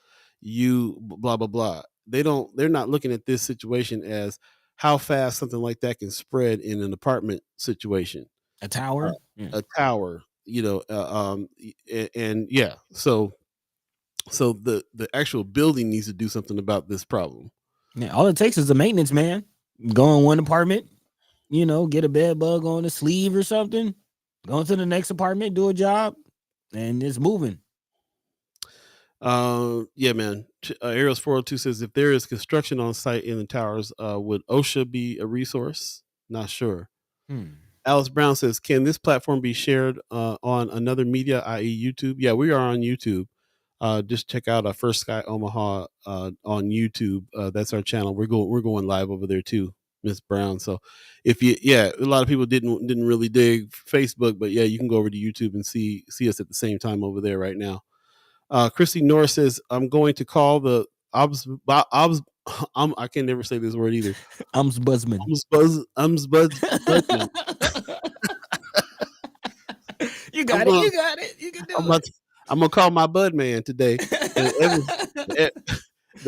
You blah blah blah. They're not looking at this situation as how fast something like that can spread in an apartment situation. A Uh, tower. Yeah. a tower, and yeah, so the actual building needs to do something about this problem. Yeah, all it takes is a maintenance man. Go in one apartment, get a bed bug on the sleeve or something. Go into the next apartment, do a job, and it's moving. Yeah, man. Ariel's 402 says if there is construction on site in the towers, would OSHA be a resource? Not sure. Hmm. Alice Brown says, can this platform be shared on another media, i.e., YouTube? Yeah, we are on YouTube. Just check out First Sky Omaha on YouTube. That's our channel. We're going live over there too, Miss Brown. So a lot of people didn't really dig Facebook, but yeah, you can go over to YouTube and see us at the same time over there right now. Christy Norris says, I'm going to call the I can never say this word either. Ombudsman. Budman. You got it. You got it. You can do it. I'm gonna call my bud man today. The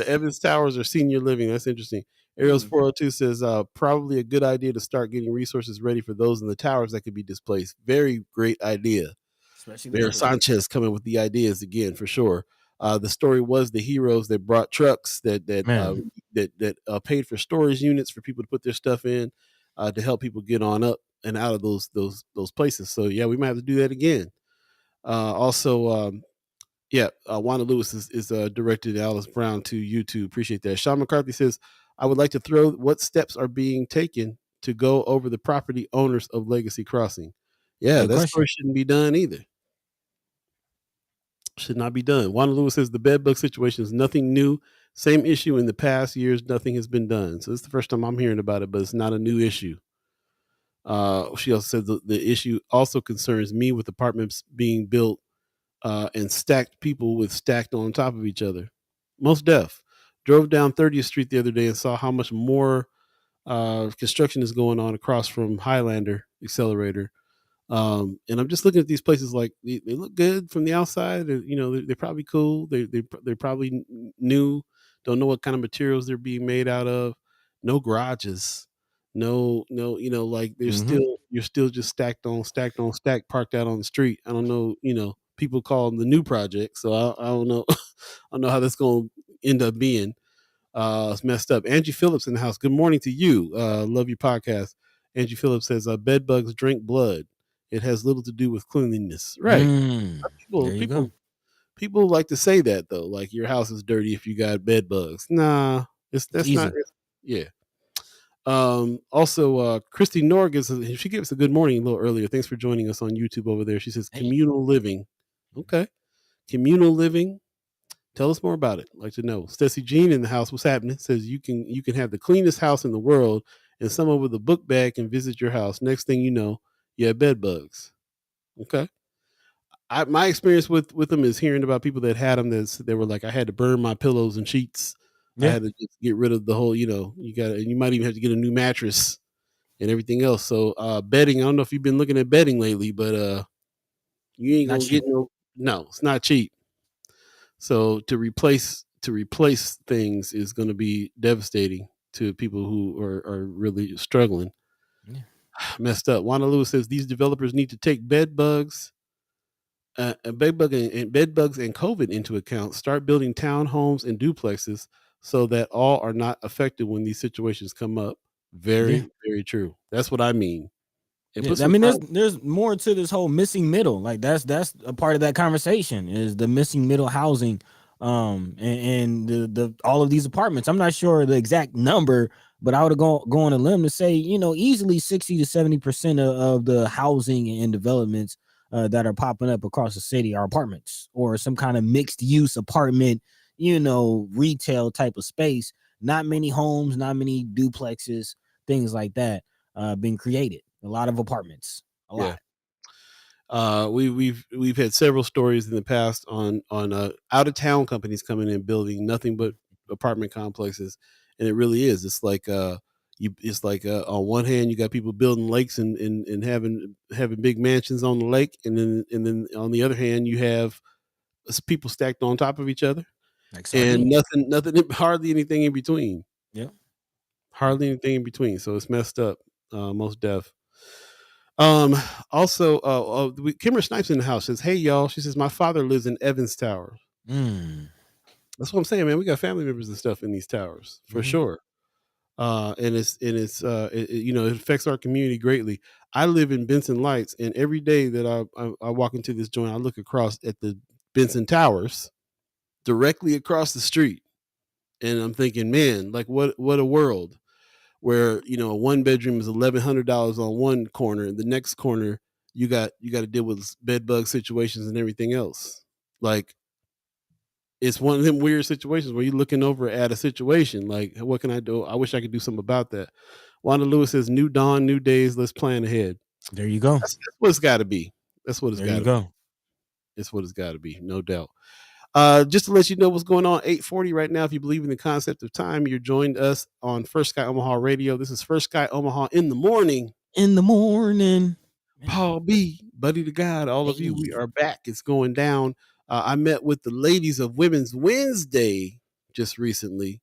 Evans Towers are senior living. That's interesting. Ariel's 402 says probably a good idea to start getting resources ready for those in the towers that could be displaced. Very great idea. Especially Mayor the elderly. Sanchez coming with the ideas again for sure. The story was the heroes that brought trucks that paid for storage units for people to put their stuff in, to help people get on up and out of those places. So yeah, we might have to do that again. Also, Wanda Lewis is directed Alice Brown to YouTube. Appreciate that. Sean McCarthy says, I would like to throw what steps are being taken to go over the property owners of Legacy Crossing. Yeah, Good that question. story shouldn't be done either. Should not be done. Wanda Lewis says the bed bug situation is nothing new. Same issue in the past years. Nothing has been done. So this is the first time I'm hearing about it, but it's not a new issue. She also said the issue also concerns me with apartments being built and stacked people with stacked on top of each other. Most deaf. Drove down 30th Street the other day and saw how much more construction is going on across from Highlander Accelerator. And I'm just looking at these places like they look good from the outside. They're probably cool. They're probably new. Don't know what kind of materials they're being made out of. No garages. No. Like they're still you're still just stacked on stacked parked out on the street. I don't know. People call them the new project. So I don't know. I don't know how that's going to end up being. It's messed up. Angie Phillips in the house. Good morning to you. Love your podcast. Angie Phillips says, bed bugs drink blood. It has little to do with cleanliness. Right. There you go. People like to say that though, like your house is dirty if you got bed bugs. Nah, that's easy. not. Yeah. Also, Christy Norg she gave us a good morning a little earlier. Thanks for joining us on YouTube over there. She says communal living. Okay. Communal living. Tell us more about it. I'd like to know. Stacey Jean in the house. What's happening? Says you can have the cleanest house in the world, and someone with a book bag can visit your house. Next thing you know, you have bed bugs. Okay. My experience with them is hearing about people that had them. They were like, I had to burn my pillows and sheets. I had to just get rid of the whole. You might even have to get a new mattress and everything else. So bedding. I don't know if you've been looking at bedding lately, but you ain't gonna get no. It's not cheap. So to replace things is going to be devastating to people who are really struggling. Yeah. Messed up. Wanda Lewis says these developers need to take bed bugs and COVID into account. Start building townhomes and duplexes so that all are not affected when these situations come up. Very, very true. That's what I mean. I mean, there's more to this whole missing middle. Like that's a part of that conversation is the missing middle housing, and the all of these apartments. I'm not sure the exact number, but I would go on a limb to say, easily 60 to 70% of the housing and developments that are popping up across the city are apartments or some kind of mixed use apartment, retail type of space. Not many homes, not many duplexes, things like that being created. A lot of apartments, a lot. We've had several stories in the past on out of town companies coming in building nothing but apartment complexes, and it really is. It's like on one hand you got people building lakes and having big mansions on the lake, and then on the other hand you have people stacked on top of each other, and nothing, hardly anything in between. Yeah, hardly anything in between. So it's messed up. Most def. Also, Kimmer Snipes in the house says, "Hey y'all," she says, "My father lives in Evans Tower." That's what I'm saying, man. We got family members and stuff in these towers for sure. And it affects our community greatly. I live in Benson Lights, and every day that I walk into this joint, I look across at the Benson Towers, directly across the street, and I'm thinking, man, like what a world. Where a one bedroom is $1,100 on one corner, and the next corner you got to deal with bed bug situations and everything else. Like it's one of them weird situations where you're looking over at a situation like, what can I do? I wish I could do something about that. Wanda Lewis says, "New dawn, new days. Let's plan ahead." There you go. That's what it's got to be. That's what it's got to be. It's what it's got to be, no doubt. Just to let you know what's going on, 8:40 right now. If you believe in the concept of time, you're joined us on First Sky Omaha Radio. This is First Sky Omaha in the morning. Paul B, Buddy to God, all of you, we are back. It's going down. I met with the ladies of Women's Wednesday just recently.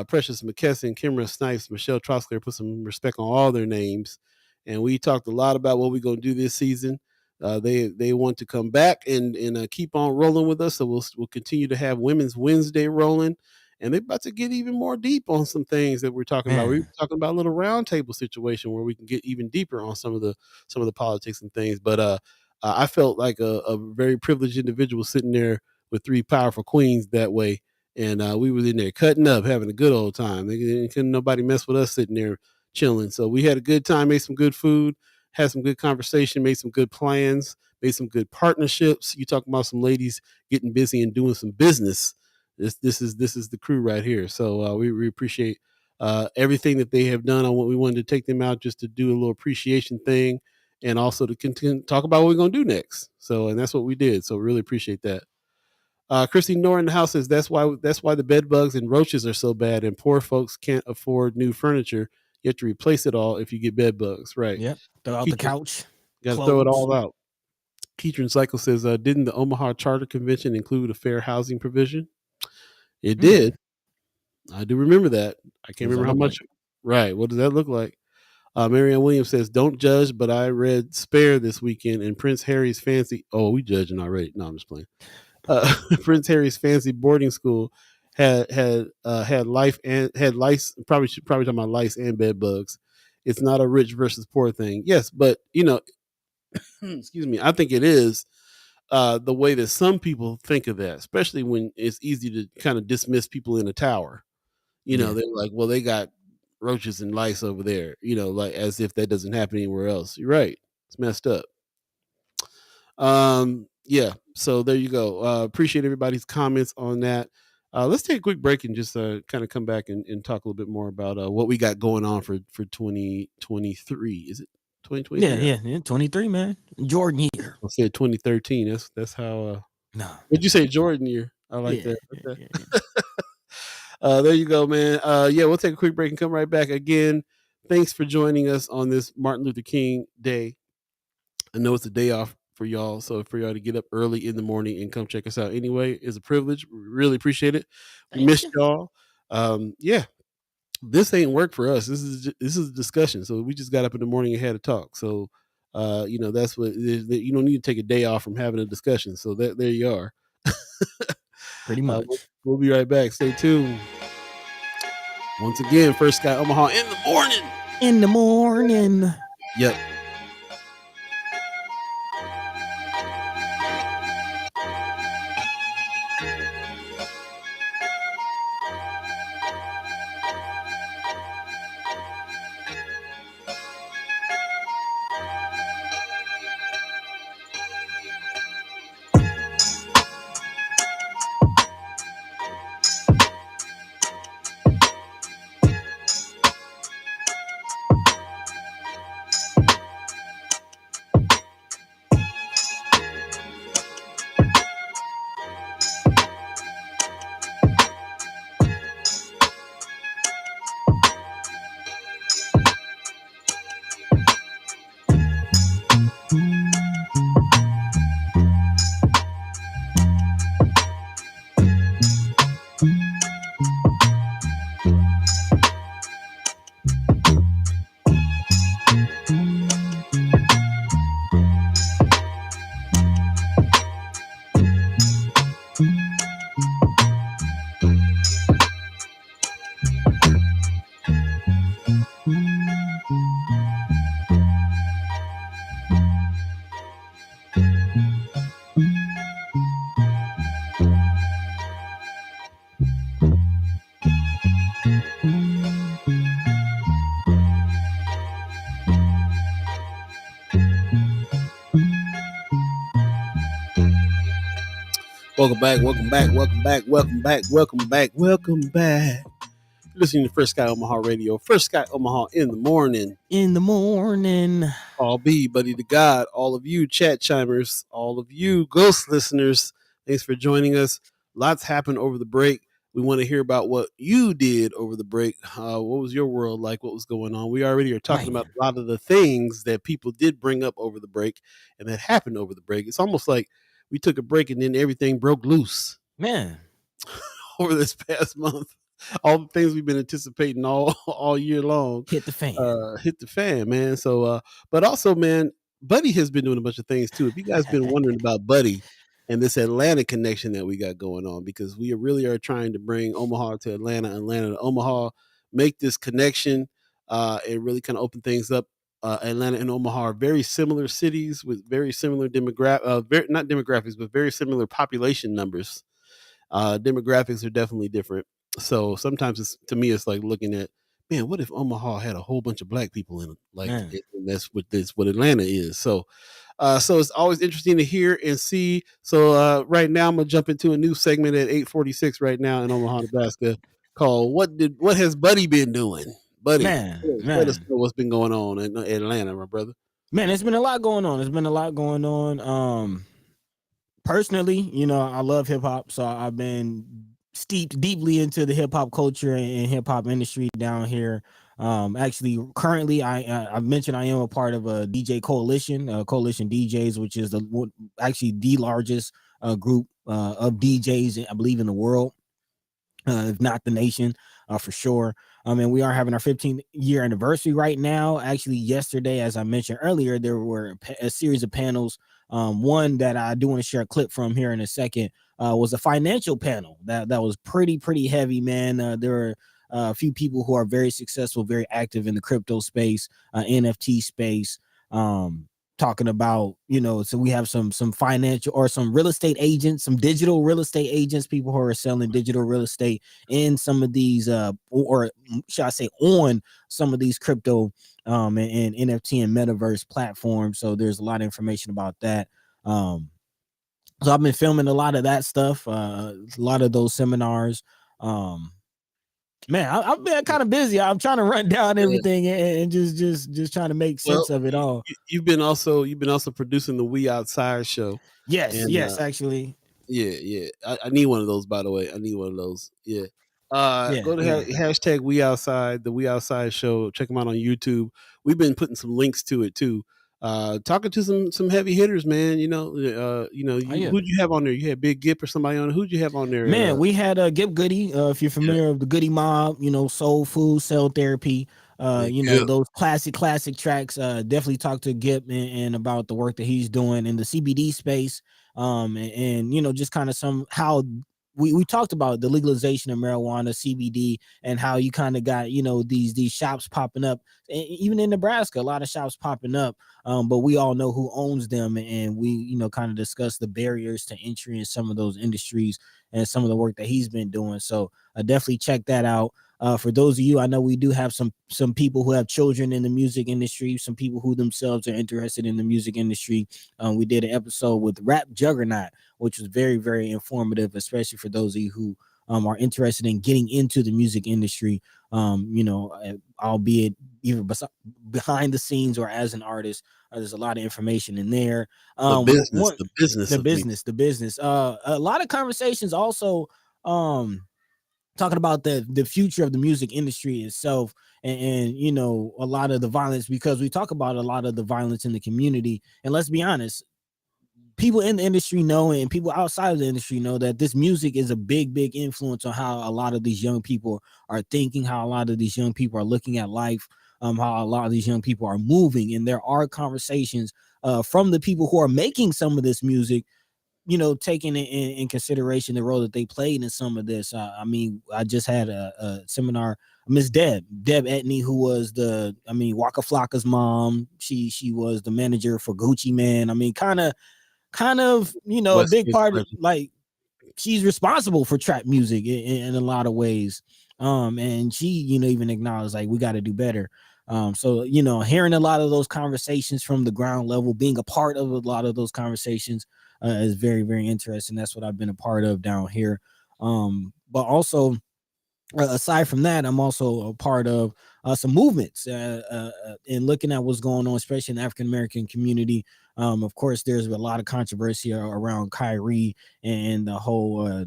Precious McKesson, Kimra Snipes, Michelle Trosclair, put some respect on all their names. And we talked a lot about what we're going to do this season. They want to come back and keep on rolling with us. So we'll continue to have Women's Wednesday rolling, and they're about to get even more deep on some things that we're talking about. We're talking about a little roundtable situation where we can get even deeper on some of the politics and things. But I felt like a very privileged individual sitting there with three powerful queens that way. And we was in there cutting up, having a good old time. Couldn't nobody mess with us sitting there chilling. So we had a good time, made some good food, had some good conversation, made some good plans, made some good partnerships. You talking about some ladies getting busy and doing some business. This is the crew right here. So we appreciate everything that they have done on what we wanted to take them out just to do a little appreciation thing and also to continue talk about what we're going to do next. So, and that's what we did. So really appreciate that. Christy Nor in the house says that's why the bed bugs and roaches are so bad and poor folks can't afford new furniture. You have to replace it all if you get bed bugs, right? Yep. Throw out the couch. Got to throw it all out. Keatron Cycle says, didn't the Omaha Charter Convention include a fair housing provision? It did. I do remember that. I can't remember how much. Like? Right. What does that look like? Marianne Williams says, don't judge, but I read Spare this weekend and Prince Harry's fancy. Oh, we judging already. No, I'm just playing. Prince Harry's fancy boarding school had life and had lice. Probably talking about lice and bed bugs. It's not a rich versus poor thing. Yes, but excuse me. I think it is the way that some people think of that, especially when it's easy to kind of dismiss people in a tower. They're like, well, they got roaches and lice over there, like as if that doesn't happen anywhere else. You're right. It's messed up. Yeah. So there you go. Appreciate everybody's comments on that. Let's take a quick break and just kind of come back and talk a little bit more about what we got going on for 2023. Is it 2023? Yeah. 23, man. Jordan year. I said 2013. That's how. No. What'd you say, Jordan year? I like that. Okay. There you go, man. We'll take a quick break and come right back again. Thanks for joining us on this Martin Luther King Day. I know it's a day off for y'all, so for y'all to get up early in the morning and come check us out anyway is a privilege. We really appreciate it. We missed y'all. This ain't work for us. This is a discussion. So we just got up in the morning and had a talk. So that's what you don't need to take a day off from having a discussion. So there you are. Pretty much. We'll be right back. Stay tuned. Once again, first Sky Omaha in the morning. In the morning. Yep. Welcome back. You're listening to First Sky Omaha Radio. First Sky Omaha in the morning. In the morning. All be, buddy to God. All of you chat chimers, all of you ghost listeners, thanks for joining us. Lots happened over the break. We want to hear about what you did over the break. What was your world like? What was going on? We already are talking about a lot of the things that people did bring up over the break and that happened over the break. It's almost like we took a break and then everything broke loose. Man. Over this past month. All the things we've been anticipating all year long hit the fan. Hit the fan, man. So, but also, man, Buddy has been doing a bunch of things too. If you guys been wondering about Buddy and this Atlanta connection that we got going on, because we really are trying to bring Omaha to Atlanta, Atlanta to Omaha, make this connection, and really kind of open things up. Atlanta and Omaha are very similar cities with very similar not demographics, but very similar population numbers. Demographics are definitely different. So sometimes to me, it's like looking at, man, what if Omaha had a whole bunch of black people in it? Like, and that's what Atlanta is. So it's always interesting to hear and see. So right now, I'm gonna jump into a new segment at 8:46 right now in Omaha, Nebraska, called "What Has Buddy Been Doing?" Buddy, let us know what's been going on in Atlanta, my brother. Man, it's been a lot going on. It's been a lot going on. Personally, you know, I love hip hop, so I've been steeped deeply into the hip hop culture and hip hop industry down here. Actually, currently, I mentioned I am a part of a DJ coalition, Coalition DJs, which is actually the largest group of DJs, I believe, in the world, if not the nation, for sure. And we are having our 15th year anniversary right now. Actually, yesterday, as I mentioned earlier, there were a series of panels. One that I do want to share a clip from here in a second was a financial panel that was pretty heavy, man. There were a few people who are very successful, very active in the crypto space, NFT space. Talking about, you know, so we have some financial or some real estate agents, some digital real estate agents, people who are selling digital real estate in some of these or should I say on some of these crypto and NFT and metaverse platforms. So there's a lot of information about that. So I've been filming a lot of that stuff, a lot of those seminars. Man, I've been kind of busy. I'm trying to run down everything and just trying to make sense of it all. You've been also producing the We Outside show. Yes, actually. Yeah. I need one of those, by the way. I need one of those. Yeah. Go to hashtag We Outside, the We Outside show. Check them out on YouTube. We've been putting some links to it too. Talking to some heavy hitters, man. Who'd you have on there? You had Big Gip or somebody on there. Who'd you have on there? Man, we had Gip Goody. If you're familiar with the Goody Mob, you know, Soul Food, Cell Therapy. Know, those classic tracks. Definitely talk to Gip and about the work that he's doing in the CBD space. And you know, just kind of how we talked about the legalization of marijuana, CBD, and how you kind of got, you know, these shops popping up, and even in Nebraska, a lot of shops popping up. But we all know who owns them, and we, you know, kind of discuss the barriers to entry in some of those industries and some of the work that he's been doing. So definitely check that out. For those of you, I know we do have some people who have children in the music industry, some people who themselves are interested in the music industry. We did an episode with Rap Juggernaut, which was very informative, especially for those of you who are interested in getting into the music industry, you know, albeit either behind the scenes or as an artist. There's a lot of information in there. The business. A lot of conversations also talking about the future of the music industry itself, and you know, a lot of the violence, because we talk about a lot of the violence in the community. And let's be honest, people in the industry know, and people outside of the industry know, that this music is a big influence on how a lot of these young people are thinking, how a lot of these young people are looking at life, how a lot of these young people are moving. And there are conversations from the people who are making some of this music, you know, taking in consideration the role that they played in some of this. I mean, I just had a seminar, Miss Deb Etney, who was Waka Flocka's mom. She was the manager for Gucci Mane. I mean, kind of, you know, a big part of, like, she's responsible for trap music in a lot of ways. And she, you know, even acknowledged, like, we got to do better. So, you know, hearing a lot of those conversations from the ground level, being a part of a lot of those conversations is very interesting. That's what I've been a part of down here. But also, aside from that, I'm also a part of some movements and looking at what's going on, especially in the African American community. Of course, there's a lot of controversy around Kyrie and the whole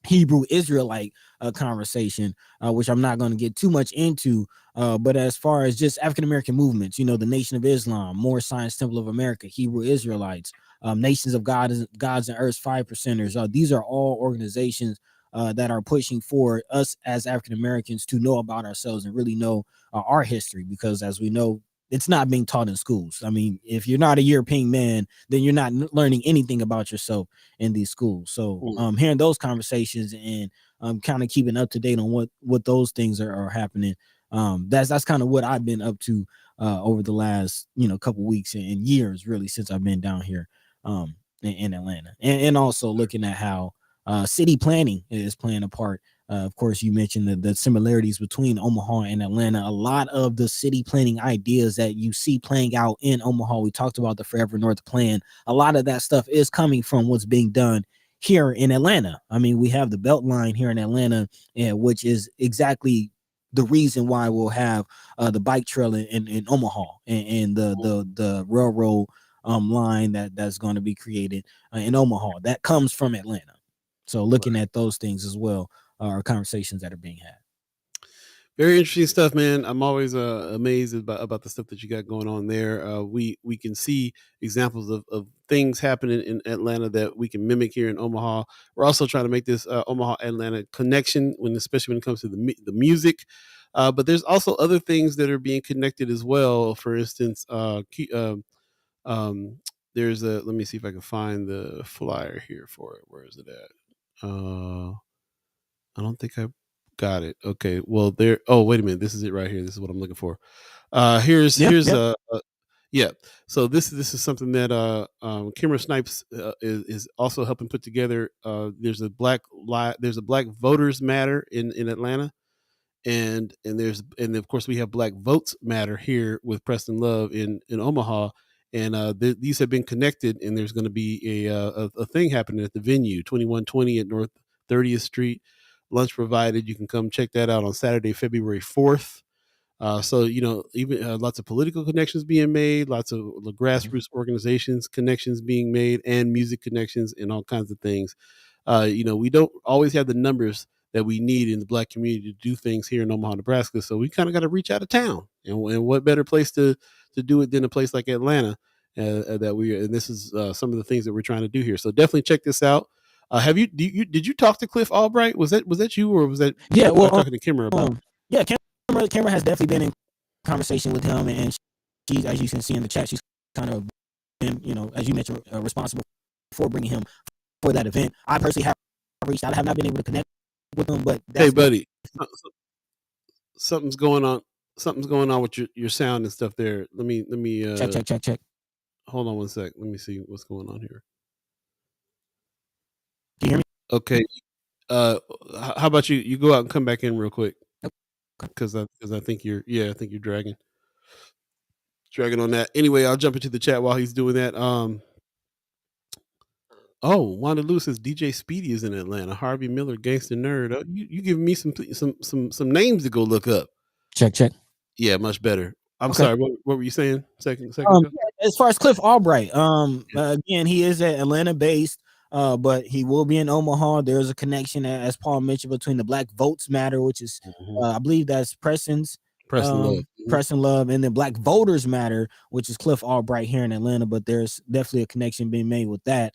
Hebrew Israelite conversation, which I'm not going to get too much into. But as far as just African American movements, you know, the Nation of Islam, Moore Science Temple of America, Hebrew Israelites, Nations of Gods and Earth's 5%ers. These are all organizations that are pushing for us as African Americans to know about ourselves and really know our history, because as we know, it's not being taught in schools. I mean, if you're not a European man, then you're not learning anything about yourself in these schools. So hearing those conversations and kind of keeping up to date on what those things are happening. That's kind of what I've been up to over the last couple weeks and years, really, since I've been down here in Atlanta, and also looking at how city planning is playing a part. Of course, you mentioned the similarities between Omaha and Atlanta. A lot of the city planning ideas that you see playing out in Omaha, we talked about the Forever North plan. A lot of that stuff is coming from what's being done here in Atlanta. I mean, we have the Beltline here in Atlanta, which is exactly the reason why we'll have the bike trail in Omaha and the railroad line that's going to be created in Omaha. That comes from Atlanta. So looking at those things as well are conversations that are being had. Very interesting stuff, man. I'm always amazed about the stuff that you got going on there. We can see examples of things happening in Atlanta that we can mimic here in Omaha. We're also trying to make this Omaha Atlanta connection, especially when it comes to the music. But there's also other things that are being connected as well. For instance, there's a. Let me see if I can find the flyer here for it. Where is it at? I don't think I got it. Okay. Well, there. Oh, wait a minute. This is it right here. This is what I'm looking for. Here's yeah. So this is something that Kimmer Snipes is also helping put together. There's a Black Voters Matter in Atlanta, and of course we have Black Votes Matter here with Preston Love in Omaha. And these have been connected, and there's going to be a thing happening at the venue, 2120 at North 30th Street. Lunch provided. You can come check that out on Saturday, February 4th. So even lots of political connections being made, lots of grassroots organizations connections being made, and music connections and all kinds of things. We don't always have the numbers that we need in the Black community to do things here in Omaha, Nebraska. So we kind of got to reach out of town, and what better place to do it than a place like Atlanta? And this is some of the things that we're trying to do here. So definitely check this out. Did you talk to Cliff Albright? Was that you, or was that talking to Kimmer about? Yeah, Kimmer has definitely been in conversation with him, and she, as you can see in the chat, she's kind of been, as you mentioned, responsible for bringing him for that event. I personally have reached out. I have not been able to connect with him, but hey, buddy, something's going on. Something's going on with your sound and stuff there. Let me check. Hold on one sec. Let me see what's going on here. Can you hear me? Okay. How about you go out and come back in real quick? Because I think you're dragging on that. Anyway, I'll jump into the chat while he's doing that. Wanda Lewis says DJ Speedy is in Atlanta. Harvey Miller, Gangster Nerd. You giving me some names to go look up. Check. Yeah, much better. I'm sorry. What were you saying? Second. As far as Cliff Albright, again, he is Atlanta based. But he will be in Omaha. There's a connection, as Paul mentioned, between the Black Votes Matter, which is, I believe that's Preston Love, and then Black Voters Matter, which is Cliff Albright here in Atlanta. But there's definitely a connection being made with that.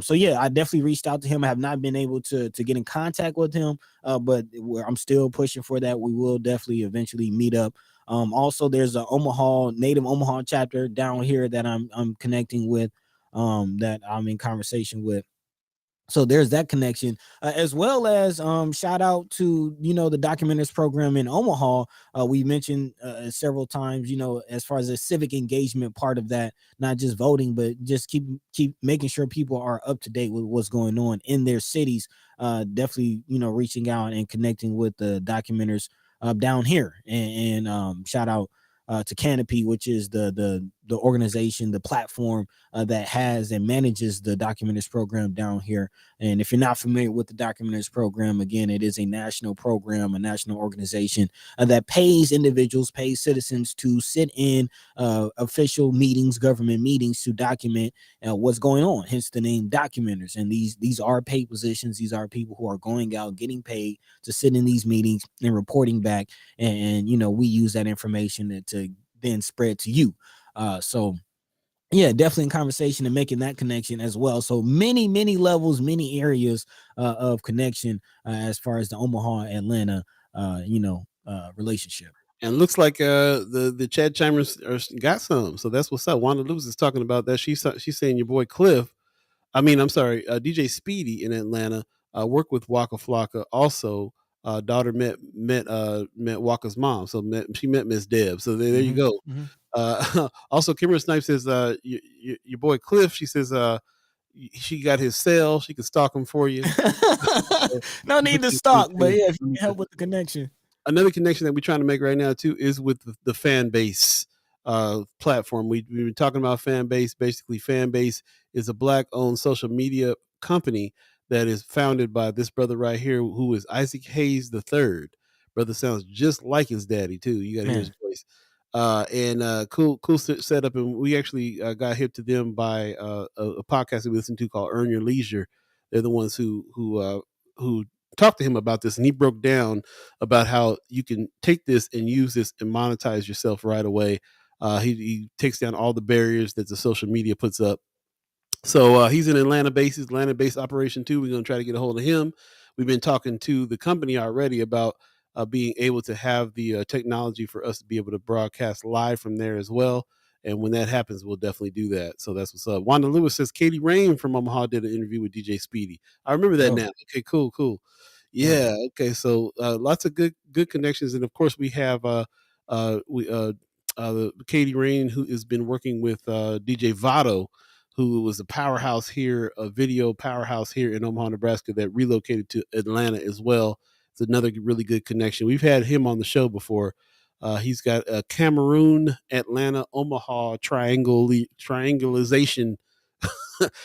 So yeah, I definitely reached out to him. I have not been able to get in contact with him, but I'm still pushing for that. We will definitely eventually meet up. Also, there's a Native Omaha chapter down here that I'm connecting with, that I'm in conversation with. So there's that connection, as well as shout out to the Documenters program in Omaha. We mentioned several times, as far as the civic engagement part of that, not just voting, but just keep making sure people are up to date with what's going on in their cities. Definitely, reaching out and connecting with the Documenters down here, and shout out to Canopy, which is the organization, the platform that has and manages the Documenters program down here. And if you're not familiar with the Documenters program, again, it is a national program, a national organization that pays citizens to sit in official meetings, government meetings, to document what's going on. Hence the name Documenters. And these are paid positions. These are people who are going out, getting paid to sit in these meetings and reporting back. And we use that information to then spread to you. So yeah, definitely in conversation and making that connection as well. So many levels, many areas of connection as far as the Omaha Atlanta relationship. And looks like the Chad Chimers got some, so that's what's up. Wanda Lewis is talking about that. She's saying your boy Cliff. I mean, I'm sorry, DJ Speedy in Atlanta worked with Waka Flocka. Also, daughter met Waka's mom, so she met Miss Deb. So there you go. Also, Kimber Snipes says your boy Cliff. She says she got his cell. She can stalk him for you. No need to stalk, but yeah, if you can help with the connection. Another connection that we're trying to make right now too is with the fan base platform. We've been talking about fan base. Basically, fan base is a black-owned social media company that is founded by this brother right here, who is Isaac Hayes the Third. Brother sounds just like his daddy too. You got to hear his voice. Cool setup, and we actually got hip to them by a podcast that we listen to called Earn Your Leisure. They're the ones who talked to him about this, and he broke down about how you can take this and use this and monetize yourself right away. He takes down all the barriers that the social media puts up. So he's in Atlanta-based operation too. We're going to try to get a hold of him. We've been talking to the company already about being able to have the technology for us to be able to broadcast live from there as well. And when that happens, we'll definitely do that. So that's what's up. Wanda Lewis says Katie Rain from Omaha did an interview with DJ Speedy. I remember that now. Okay, cool. Yeah. Okay. So lots of good connections, and of course we have Katie Rain, who has been working with DJ Votto, who was a powerhouse here, a video powerhouse here in Omaha, Nebraska, that relocated to Atlanta as well. It's another really good connection. We've had him on the show before. He's got a Cameroon, Atlanta, Omaha triangulation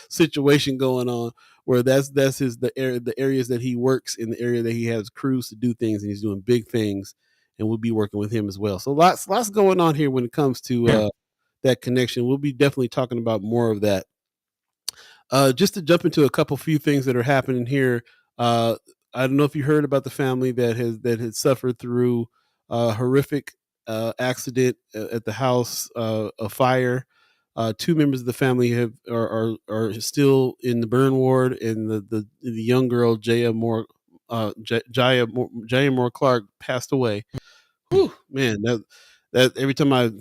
situation going on, where that's the areas that he works in, the area that he has crews to do things, and he's doing big things, and we'll be working with him as well. So lots going on here when it comes to that connection. We'll be definitely talking about more of that. Just to jump into a few things that are happening here. I don't know if you heard about the family that had suffered through a horrific accident at the house, a fire. Two members of the family are still in the burn ward, and the young girl Jaya Moore Clark passed away. Whew, man, that every time I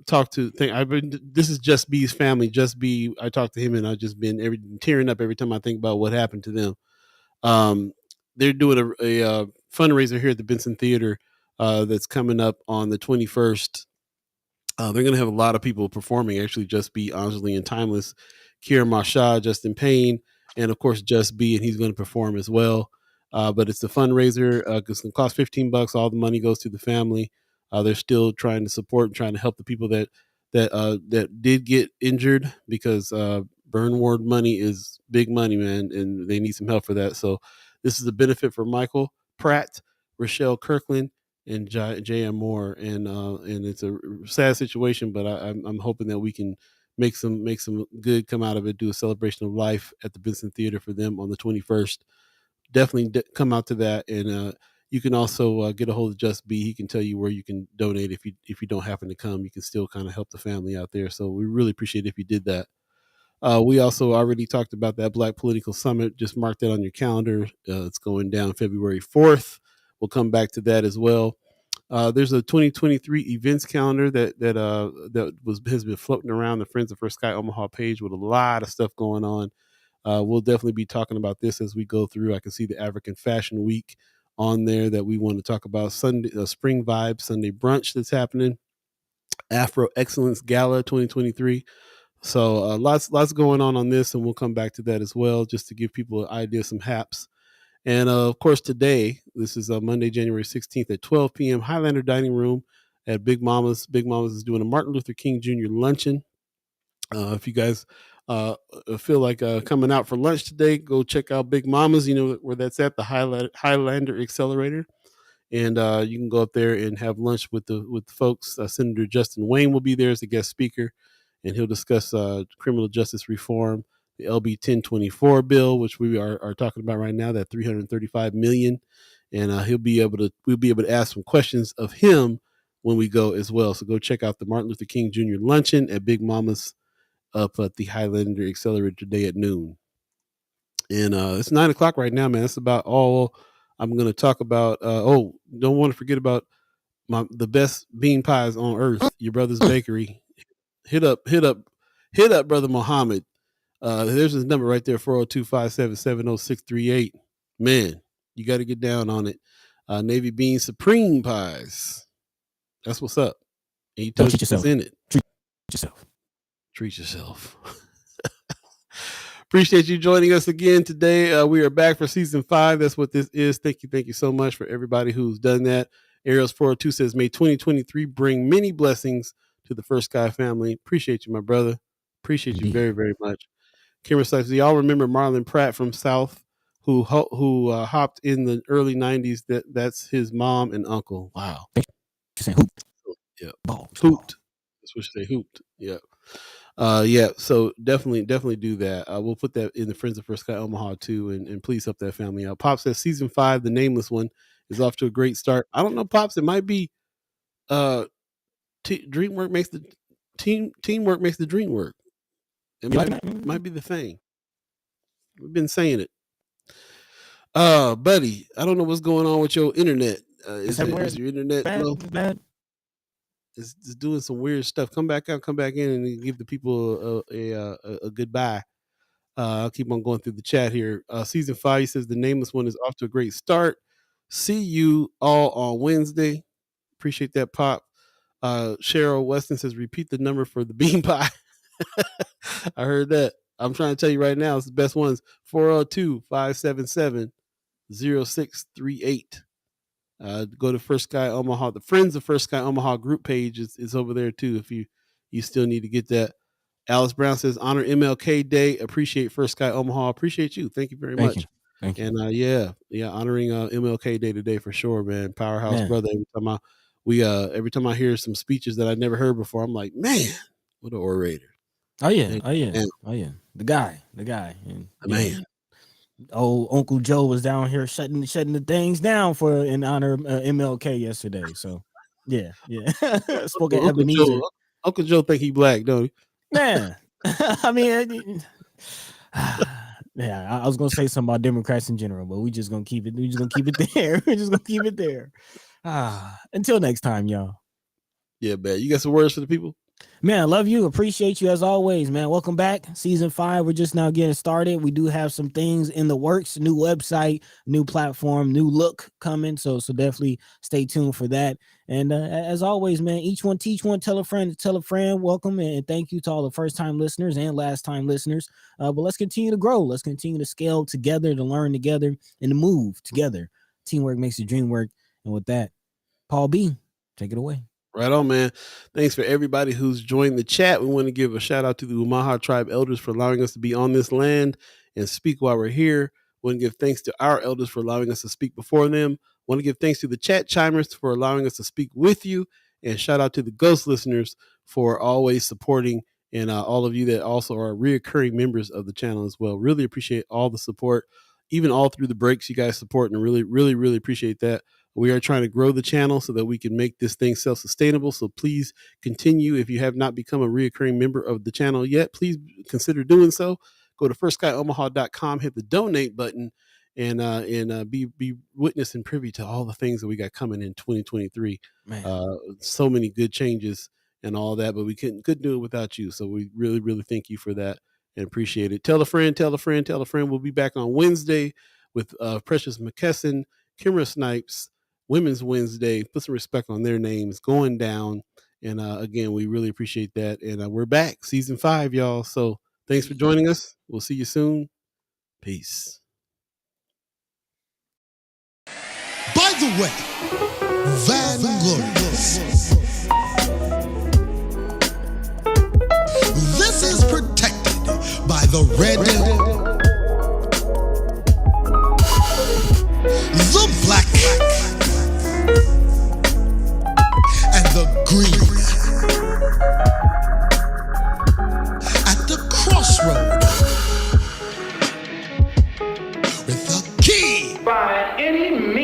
talk to this is Just B's family. Just B, I talk to him, and I've just been tearing up every time I think about what happened to them. They're doing a fundraiser here at the Benson Theater that's coming up on the 21st. They're going to have a lot of people performing. Actually, Just B, Anjali, and Timeless, Kira Mashah, Justin Payne, and of course Just B, and he's going to perform as well. But it's a fundraiser. It's going to cost $15. All the money goes to the family. They're still trying to support and trying to help the people that did get injured, because burn ward money is big money, man, and they need some help for that. So this is a benefit for Michael Pratt, Rochelle Kirkland, and J.M. Moore, and it's a sad situation, but I'm hoping that we can make some good come out of it. Do a celebration of life at the Benson Theater for them on the 21st. Definitely come out to that, and you can also get a hold of Just B. He can tell you where you can donate if you don't happen to come. You can still kind of help the family out there. So we really appreciate it if you did that. We also already talked about that Black Political Summit. Just mark that on your calendar. It's going down February 4th. We'll come back to that as well. There's a 2023 events calendar that has been floating around the Friends of First Sky Omaha page with a lot of stuff going on. We'll definitely be talking about this as we go through. I can see the African Fashion Week on there that we want to talk about. Sunday, Spring Vibe Sunday brunch that's happening. Afro Excellence Gala 2023. So lots going on this, and we'll come back to that as well, just to give people an idea, some haps. And of course, today, this is Monday, January 16th at 12 p.m. Highlander Dining Room at Big Mama's. Big Mama's is doing a Martin Luther King Jr. luncheon. If you guys feel like coming out for lunch today, go check out Big Mama's. You know where that's at, the Highlander Accelerator. And you can go up there and have lunch with the folks. Senator Justin Wayne will be there as a guest speaker, and he'll discuss criminal justice reform, the LB 1024 bill, which we are talking about right now, that $335 million. And we'll be able to ask some questions of him when we go as well. So go check out the Martin Luther King Jr. luncheon at Big Mama's up at the Highlander Accelerator today at noon. And it's 9:00 right now, man. That's about all I'm going to talk about. Don't want to forget about the best bean pies on earth, your brother's bakery. Hit up brother Muhammad. There's his number right there, 402-577-0638. Man, you got to get down on it. Navy bean supreme pies. That's what's up. And he tells you what's in it. Treat yourself. Appreciate you joining us again today. We are back for season 5. That's what this is. Thank you so much for everybody who's done that. Ariel's 402 says, may 2023 bring many blessings to the First Sky family. Appreciate you, my brother. Appreciate you very, very much. Kimmer says, do y'all remember Marlon Pratt from South who hopped in the early 90s? That's his mom and uncle. Wow. She's saying hooped. Yeah. Hooped. That's what she say, hooped. Yeah. So definitely do that. We'll put that in the Friends of First Sky Omaha too, and please help that family out. Pop says season 5, the nameless one, is off to a great start. I don't know, Pops. It might be teamwork makes the dream work. It might be the thing. We've been saying it. Buddy, I don't know what's going on with your internet. Is your internet bad? It's doing some weird stuff. Come back out, come back in, and give the people a goodbye. I'll keep on going through the chat here. Season 5, he says the nameless one is off to a great start. See you all on Wednesday. Appreciate that, Pop. Cheryl Weston says repeat the number for the bean pie. I heard that. I'm trying to tell you right now, it's the best ones. 402-577-0638. Go to First Sky Omaha. The Friends of First Sky Omaha group page is over there too. If you still need to get that. Alice Brown says honor MLK Day. Appreciate First Sky Omaha. Appreciate you. Thank you very much. Thank you. And honoring MLK Day today for sure, man. Powerhouse brother. Every time I hear some speeches that I never heard before, I'm like, man, what an orator. Oh yeah. The guy. And, man. Old Uncle Joe was down here shutting the things down in honor of MLK yesterday. So yeah. Spoke at Ebenezer. Uncle Joe think he black, don't he? Man, I mean, yeah, I was gonna say something about Democrats in general, but we're just gonna keep it there. We're just gonna keep it there. Until next time, y'all. Yeah, man. You got some words for the people? Man, I love you. Appreciate you as always, man. Welcome back. Season 5. We're just now getting started. We do have some things in the works, new website, new platform, new look coming. So definitely stay tuned for that. And as always, man, each one teach one, tell a friend. Welcome. And thank you to all the first time listeners and last time listeners. But let's continue to grow. Let's continue to scale together, to learn together, and to move together. Teamwork makes the dream work. And with that, Paul B, take it away. Right on, man. Thanks for everybody who's joined the chat. We want to give a shout out to the Omaha tribe elders for allowing us to be on this land and speak while we're here. We want to give thanks to our elders for allowing us to speak before them. We want to give thanks to the chat chimers for allowing us to speak with you. And shout out to the ghost listeners for always supporting, and all of you that also are reoccurring members of the channel as well. Really appreciate all the support, even all through the breaks you guys support, and really, really, really appreciate that. We are trying to grow the channel so that we can make this thing self-sustainable. So please continue. If you have not become a reoccurring member of the channel yet, please consider doing so. Go to firstskyOmaha.com, hit the donate button, and be witness and privy to all the things that we got coming in 2023. So many good changes and all that, but we couldn't do it without you. So we really, really thank you for that and appreciate it. Tell a friend. We'll be back on Wednesday with Precious McKesson, Kimra Snipes, Women's Wednesday. Put some respect on their names going down. And again, we really appreciate that. And we're back, season 5, y'all. So thanks for joining us. We'll see you soon. Peace. By the way, Vanguard. This is protected by the red